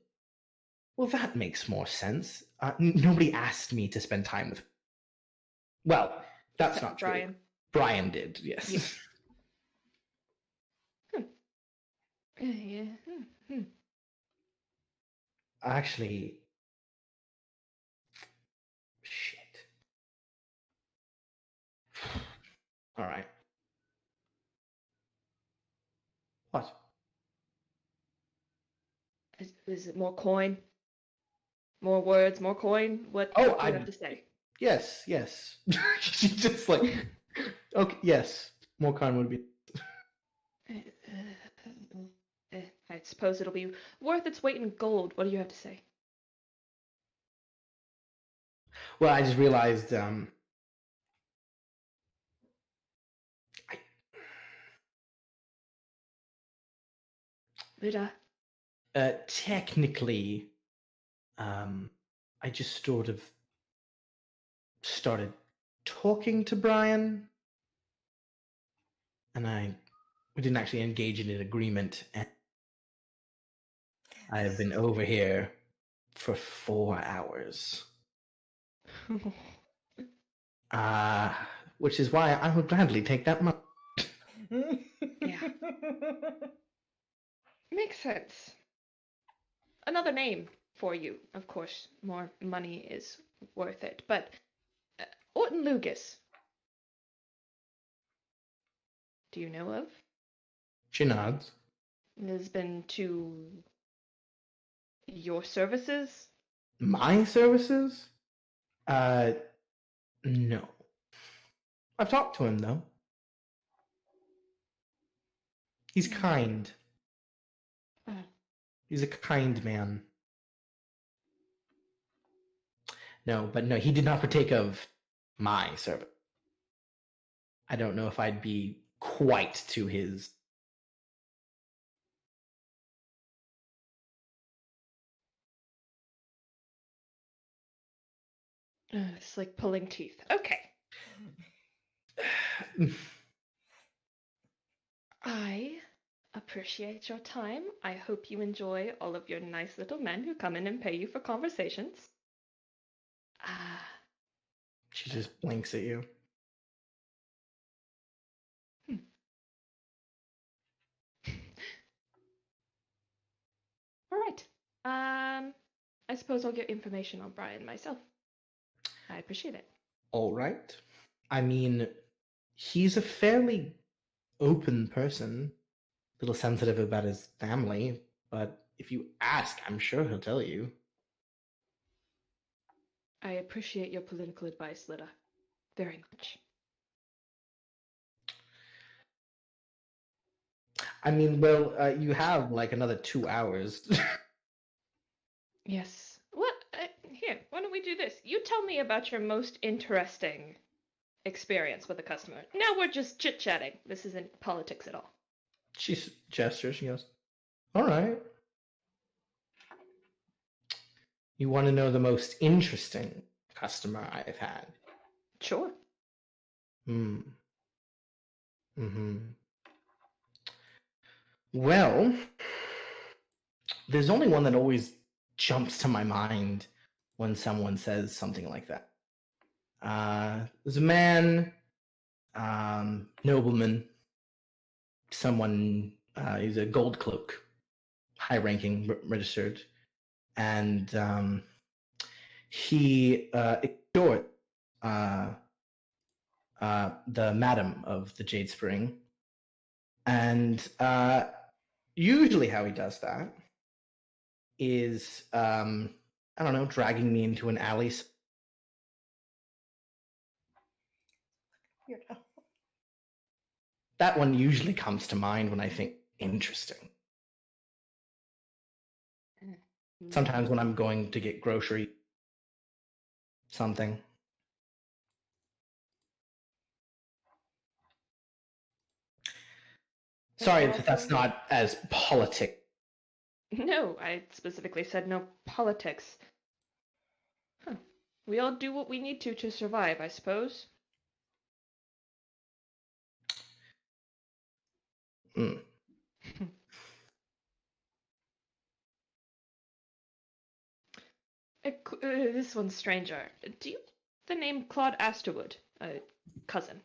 Well, that makes more sense. Nobody asked me to spend time with. Well, that's Except not true. Brian. Brian did, yes. Yeah. Actually, shit. All right. What? Is it more coin? More words, more coin? What do you have to say? Yes. She's just like, okay, yes. More kind would be. I suppose it'll be worth its weight in gold. What do you have to say? Well, I just realized, Luda. technically, I just sort of started talking to Brian, and we didn't actually engage in an agreement. And I have been over here for 4 hours. Which is why I would gladly take that money. Yeah. Makes sense. Another name for you, of course. More money is worth it. But Orton Lugas. Do you know of? She nods. Has been to your services? My services? No. I've talked to him, though. He's kind. He's a kind man. No, he did not partake of my service. I don't know if I'd be quite to his. It's like pulling teeth. Okay. I appreciate your time. I hope you enjoy all of your nice little men who come in and pay you for conversations. She just blinks at you. All right. I suppose I'll get information on Brian myself. I appreciate it. All right. I mean, he's a fairly open person, a little sensitive about his family, but if you ask, I'm sure he'll tell you. I appreciate your political advice, Lida. Very much. I mean, well, you have like another 2 hours. Yes. What? Here, why don't we do this? You tell me about your most interesting experience with a customer. Now we're just chit-chatting. This isn't politics at all. She gestures. She goes, all right. You want to know the most interesting customer I've had? Sure. Hmm. Mm-hmm. Well, there's only one that always jumps to my mind when someone says something like that. There's a man, nobleman, someone, he's a gold cloak, high-ranking, registered, and he exhorts the madam of the Jade Spring, and usually how he does that is, I don't know, dragging me into an alley. Weirdo. That one usually comes to mind when I think interesting. Sometimes when I'm going to get grocery, something. Sorry if that's not as politic. No, I specifically said no politics. Huh. We all do what we need to survive, I suppose. Mm. This one's stranger. Do you the name Claude Asterwood, cousin?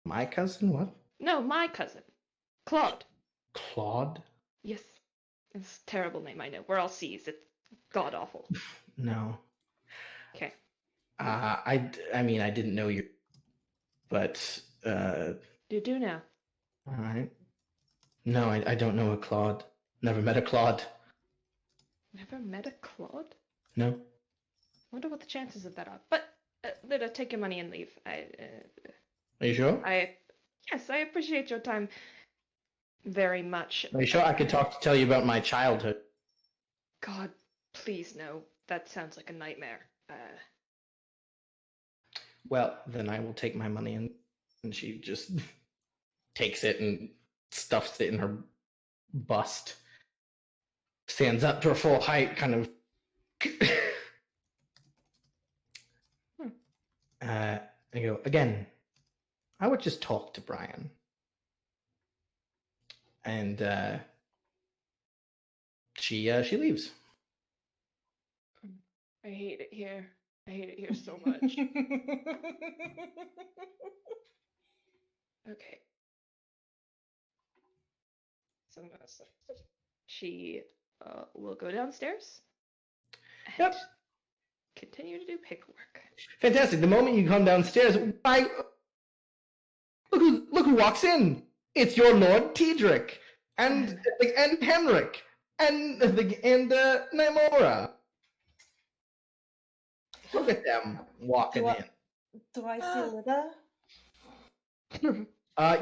My cousin? What? No, my cousin. Claude. Claude? Yes. It's a terrible name, I know. We're all C's. It's god-awful. No. Okay. I mean, I didn't know you, but, You do now. alright. No, I don't know a Claude. Never met a Claude. Never met a Claude? No. Wonder what the chances of that are. But, Lida, take your money and leave. Are you sure? Yes, I appreciate your time very much. Are you sure I could tell you about my childhood? God, please no. That sounds like a nightmare. Well, then I will take my money and she just takes it and stuffs it in her bust. Stands up to her full height, kind of. I go, again, I would just talk to Brian. And she leaves. I hate it here. I hate it here so much. Okay. So she will go downstairs and Yep. continue to do paperwork. Fantastic. The moment you come downstairs, look who walks in. It's your Lord Tedric and Henric and Naimora. Look at them walking in. Do I see Lida?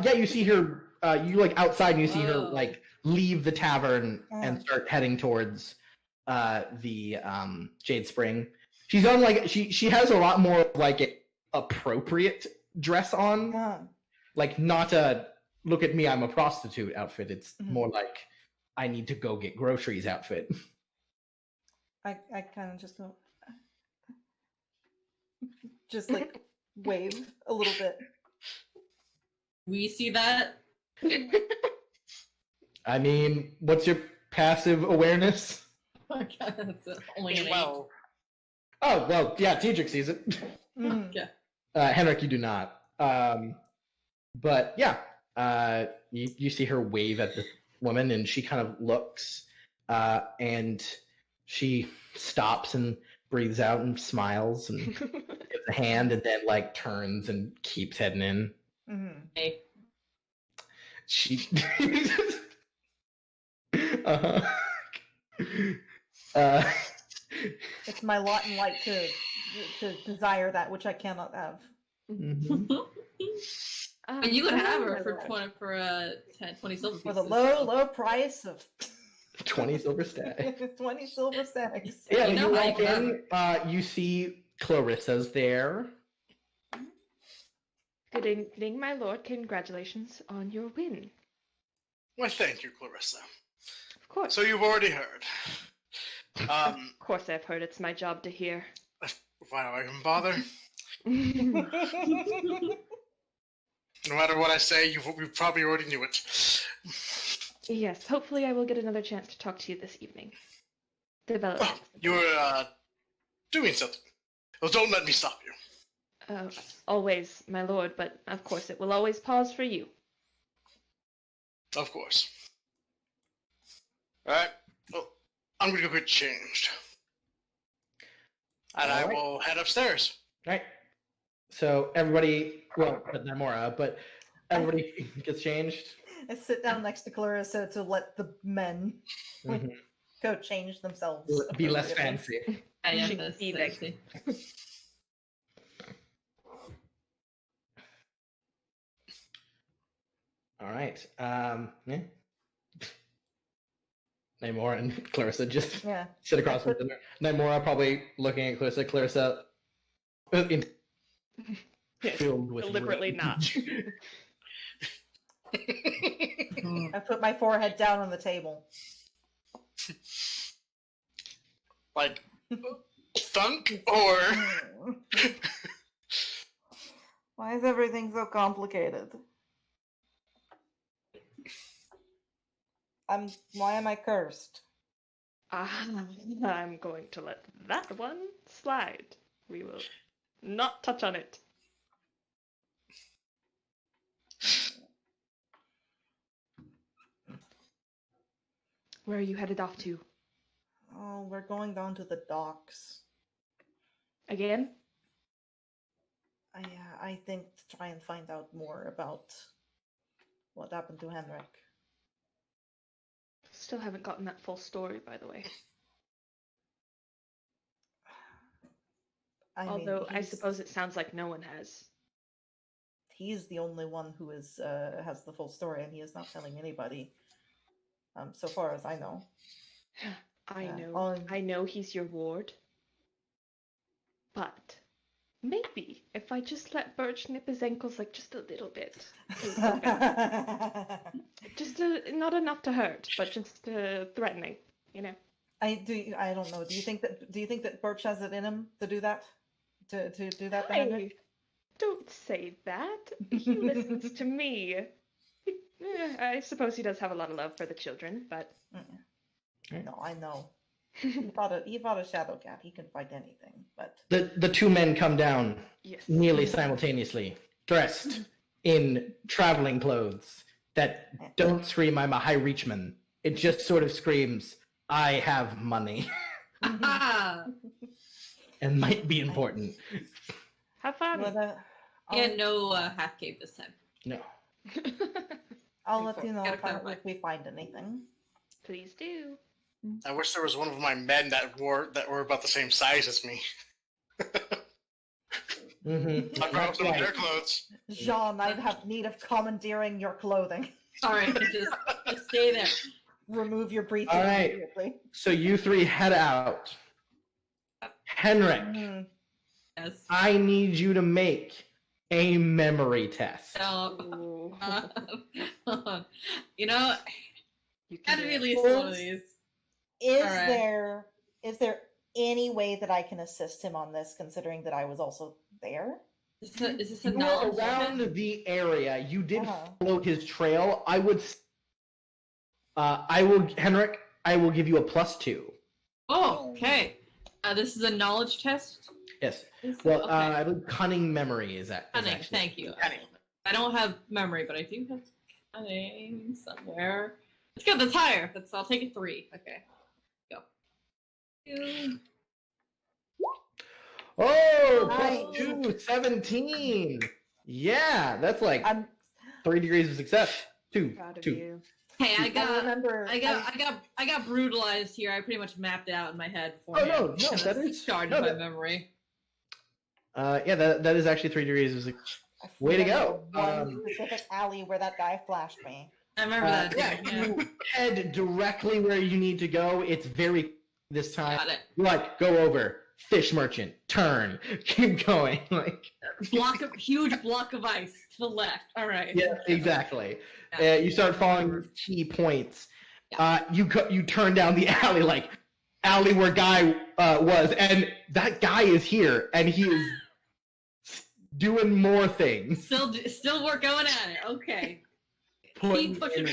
Yeah, you see her. You outside, and you see her Whoa. leave the tavern and start heading towards the Jade Spring. She's on she has a lot more appropriate dress on, not a look at me, I'm a prostitute outfit. It's more like I need to go get groceries outfit. I kind of just go, just wave a little bit. We see that. I mean, what's your passive awareness? Oh my God, that's only an 8. Well, Oh well, yeah, Tedric sees it. Okay. Henrik, you do not. But yeah, you see her wave at the woman, and she kind of looks, and she stops and breathes out and smiles and gives a hand, and then turns and keeps heading in. Mm-hmm. Hey. She. It's my lot in life to desire that which I cannot have. Mhm. And you could have her for 20 silver pieces. For the low price of 20 silver stacks. 20 silver stacks. Yeah, You you know how walk you in, you see Clarissa's there. Good evening, my lord. Congratulations on your win. why, thank you, Clarissa. Of course. So you've already heard. Of course I've heard. It's my job to hear. Why do I even bother? No matter what I say, you probably already knew it. Yes, hopefully I will get another chance to talk to you this evening. Develop. Oh, you were doing something. Well, don't let me stop you. Always, my lord, but of course it will always pause for you. Of course. Alright. Well, I'm gonna go get changed. And I Alright. will head upstairs. Right. So everybody, well, not Namora, but everybody gets changed. I sit down next to Clarissa to let the men Mhm. go change themselves. Be less appropriately. fancy. I am Should this be like- sexy. All right. Yeah. Namora and Clarissa just Yeah. sit across from them. Namora probably looking at Clarissa. Clarissa filled with Deliberately rage. not. I put my forehead down on the table. Like, thunk or... Why is everything so complicated? Why am I cursed? I'm going to let that one slide. We will not touch on it. Where are you headed off to? Oh, we're going down to the docks. Again? I think to try and find out more about what happened to Henric. Still haven't gotten that full story, by the way. Although I suppose it sounds like no one has. He's the only one who is has the full story, and he is not telling anybody. So far as I know. I know he's your ward. But maybe if I just let Birch nip his ankles like just a little bit. Just not enough to hurt, but just threatening, you know. I don't know. Do you think that Birch has it in him to do that? To do that to Henric? Don't say that. He listens to me. I suppose he does have a lot of love for the children, but No, I know. He fought a shadow cat. He can fight anything, but The two men come down yes. nearly simultaneously, dressed in traveling clothes that don't scream "I'm a high reachman." It just sort of screams, "I have money," and might be important. Have fun. but, Yeah, no half cave this time. No. I'll let you know Gotta if clarify. we find anything. Please do. I wish there was one of my men that were about the same size as me. Mm-hmm. I'll grab some of their clothes. Jean, I'd have need of commandeering your clothing. Sorry, just stay there. Remove your breathing All right. immediately. So you three head out. Henric, Mhm. Yes. I need you to make a memory test. No. Ooh. You know, You can gotta do be it. at least one of these. Is Alright. there any way that I can assist him on this, considering that I was also there? Is this a You were knowledge around test? the area. You did Uh-huh. follow his trail. Henric, I will give you a +2. Oh, okay. This is a knowledge test? Yes. Is it? Well, Okay. I believe cunning memory is that. Cunning, thank you. Cunning. I don't have memory, but I do have cunning somewhere. It's good, that's higher. I'll take a 3. Okay. Go. 2. Oh, Nice. +2, 17. Yeah, that's like I'm 3 degrees of success. Proud of 2. you. Hey, I got brutalized here. I pretty much mapped it out in my head Oh, no, beforehand. no, Kinda that is- charged no, my that- memory. Yeah, that is actually 3 degrees of success. I Way to remember go. One specific alley where that guy flashed me. I remember that. too, Yeah, you head directly where you need to go. It's very this time. Got it. You're like, go over, fish merchant, turn, keep going. Like, Huge block of ice to the left. All right. yeah, exactly. Yeah. You start following key points. You turn down the alley like alley where guy was, and that guy is here, and he is doing more things. Still we're going at it. Okay. Keep pushing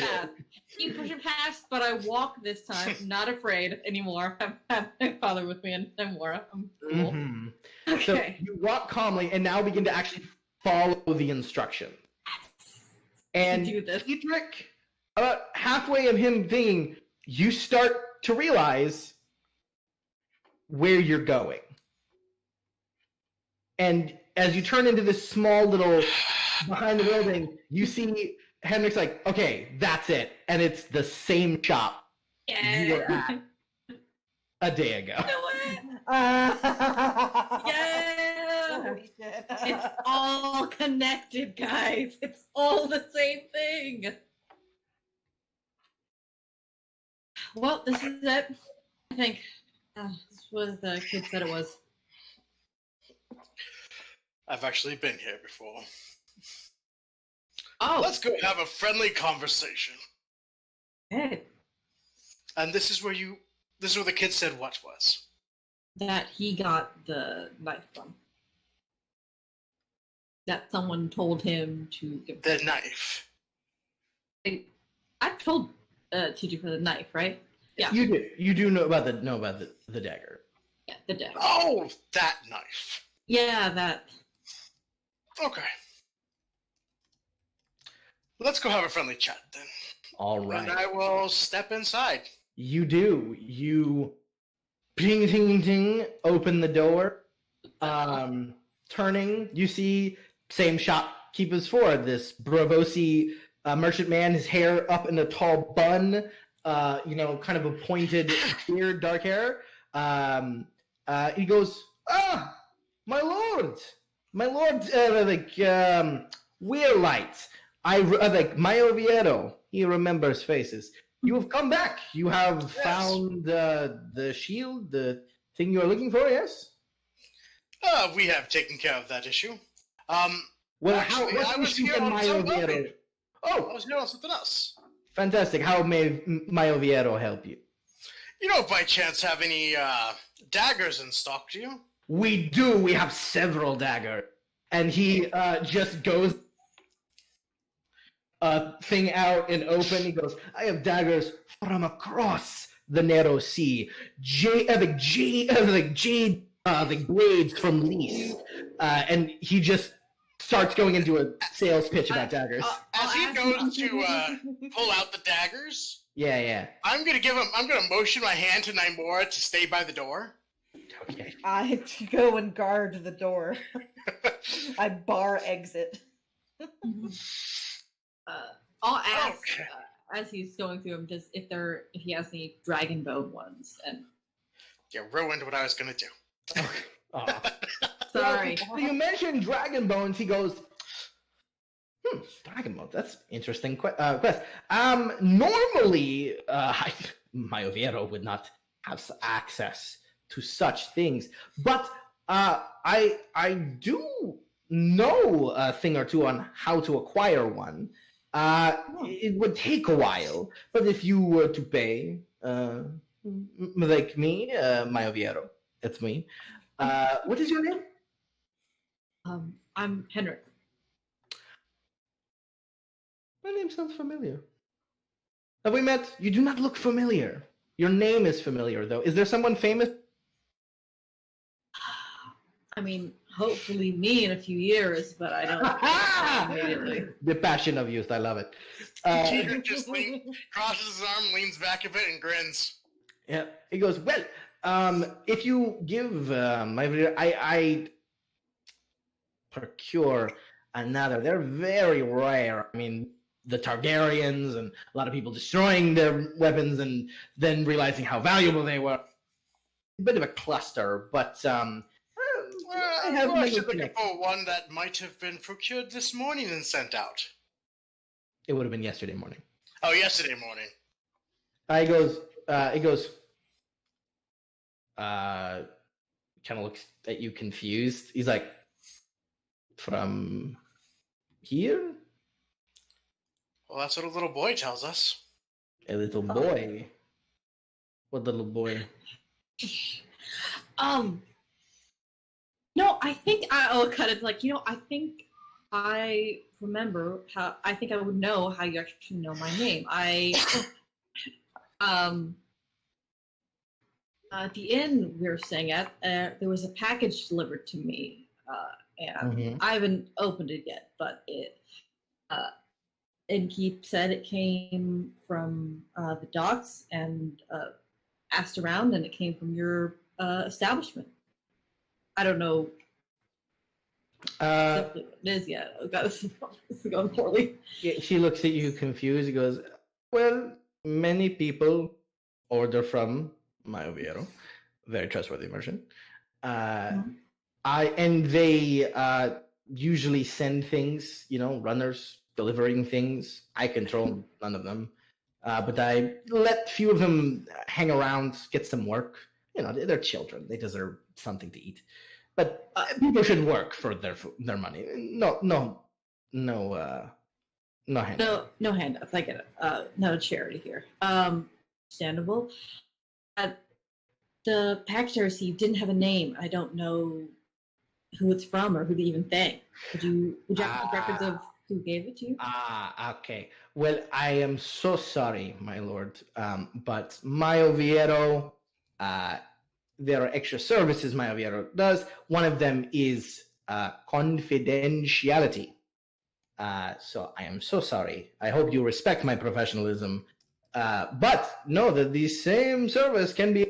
past, but I walk this time, not afraid anymore. I have my father with me anymore. I'm cool. Mm-hmm. Okay. So you walk calmly and now begin to actually follow the instruction. And Do this. Hedrick, halfway of him thinking, you start to realize where you're going. And as you turn into this small little behind the building, you see Henric's like, okay, that's it. And it's the same shop you were at a day ago. Yeah! Holy shit. It's all connected, guys. It's all the same thing. Well, this is it. I think this was the kid said it was. I've actually been here before. Oh, Let's go have a friendly conversation. hey, And this is where the kid said what was. that he got the knife from. That someone told him to give. The knife. I've told TJ for the knife, right? Yeah. You do. You do know about the dagger. Yeah, the dagger. Oh, that knife. Yeah, that. Okay. Let's go have a friendly chat then. All right. And I will step inside. You do. You ping ting ting open the door. Turning, you see same shopkeep as for this Bravosi merchant man, his hair up in a tall bun, kind of a pointed beard, dark hair. He goes, my lord, Weirlight. My Oviedo. He remembers faces. You have come back. You have found the shield, the thing you are looking for, yes? We have taken care of that issue. Well, Actually, what I was issue here can on my something. Oviedo? I Oh, was here on something else. fantastic. How may my Oviedo help you? You don't by chance have any daggers in stock, do you? We do. We have several daggers. And he just goes thing out and open. He goes, I have daggers from across the narrow sea. The blades from Lys. And he just starts going into a sales pitch about daggers. As he goes to pull out the daggers, Yeah. I'm gonna motion my hand to Nymora to stay by the door. Okay. I go and guard the door. I bar exit. I'll ask Okay. as he's going through them just if he has any dragon bone ones. And You ruined what I was gonna do. Aw. sorry, So you mentioned dragon bones. He goes, dragon bones. That's interesting quest. Normally, my Oviedo would not have access to such things, but I do know a thing or two on how to acquire one. It would take a while, but if you were to pay, like me, my Oviedo, that's me. What is your name? I'm Henric. My name sounds familiar. Have we met? You do not look familiar. Your name is familiar, though. Is there someone famous? I mean, hopefully me in a few years, but I don't immediately. The passion of youth. I love it. Peter just crosses his arm, leans back a bit, and grins. Yeah. He goes, well, if you give I procure another. They're very rare. I mean, the Targaryens and a lot of people destroying their weapons and then realizing how valuable they were. A bit of a cluster, but I have We're many actually looking connections. for one that might have been procured this morning and sent out. It would have been yesterday morning. Oh, yesterday morning. He goes, kind of looks at you confused. He's like, from here? Well, that's what a little boy tells us. A little boy. What little boy? No, I think I'll cut it like, I think I remember how, I think I would know how you actually know my name. At the inn we were staying at, there was a package delivered to me, and I haven't opened it yet, but innkeep said it came from the docks and asked around, and it came from your establishment. I don't know exactly what it is yet. Oh god, this is going poorly. She looks at you confused. He goes, well, many people order from my Oviedo, very trustworthy merchant. And they usually send things, runners delivering things. I control none of them, but I let few of them hang around, get some work. They're children; they deserve something to eat. But people should work for their money. No handouts. No handouts. I get it. No charity here. Understandable. The package I received didn't have a name. I don't know who it's from or who they even thank. Would you have records of who gave it to you? Okay. Well, I am so sorry, my lord. But my Oviedo, there are extra services my Oviedo does. One of them is confidentiality. So I am so sorry. I hope you respect my professionalism. But know that the same service can be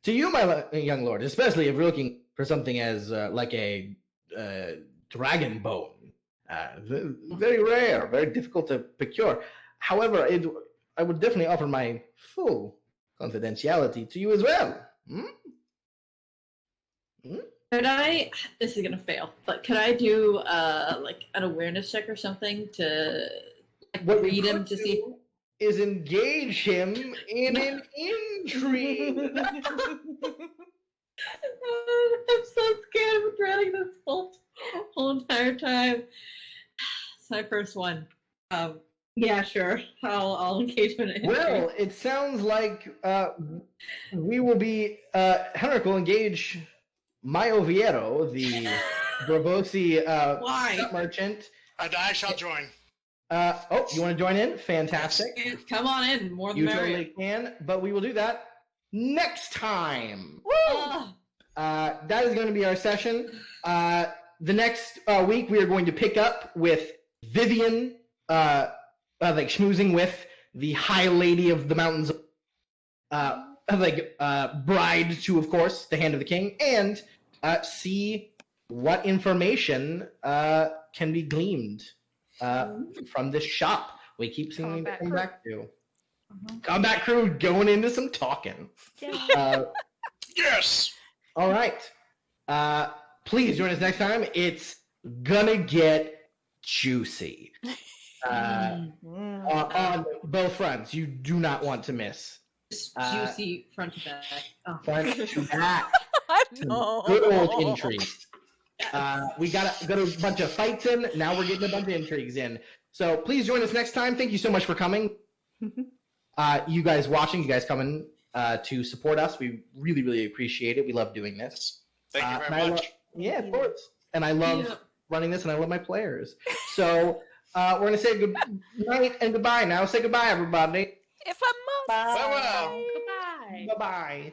to you, my young lord, especially if you're looking for something as like a dragon bone. Very rare, very difficult to procure. However, I would definitely offer my full confidentiality to you as well. Could I? This is gonna fail, but could I do like an awareness check or something to read him to see? Is engage him in an intrigue. I'm so scared of dreading this whole entire time. It's my first one. Yeah, sure. I'll engage him in an intrigue. Well, it sounds like we will be. Henric will engage my Oviedo, the Bravosi merchant. And I shall join. You want to join in? Fantastic. Come on in. More than You merrier. totally can, but we will do that next time. That is going to be our session. The next week, we are going to pick up with Vivian, schmoozing with the High Lady of the Mountains, bride to, of course, the Hand of the King, and see what information can be gleaned from this shop we keep seeing to come back to. Combat crew going into some talking. Yes! All right. Please join us next time. It's gonna get juicy. On both fronts. You do not want to miss. Juicy front to back. Oh. Front to back. No. Good old intrigue. We got a bunch of fights in. Now we're getting a bunch of intrigues in. So please join us next time. Thank you so much for coming. You guys watching, you guys coming to support us. We really, really appreciate it. We love doing this. Thank you very much. Of course. And I love running this, and I love my players. So we're going to say good night and goodbye now. Say goodbye, everybody. If I must. Farewell. Goodbye. Bye-bye.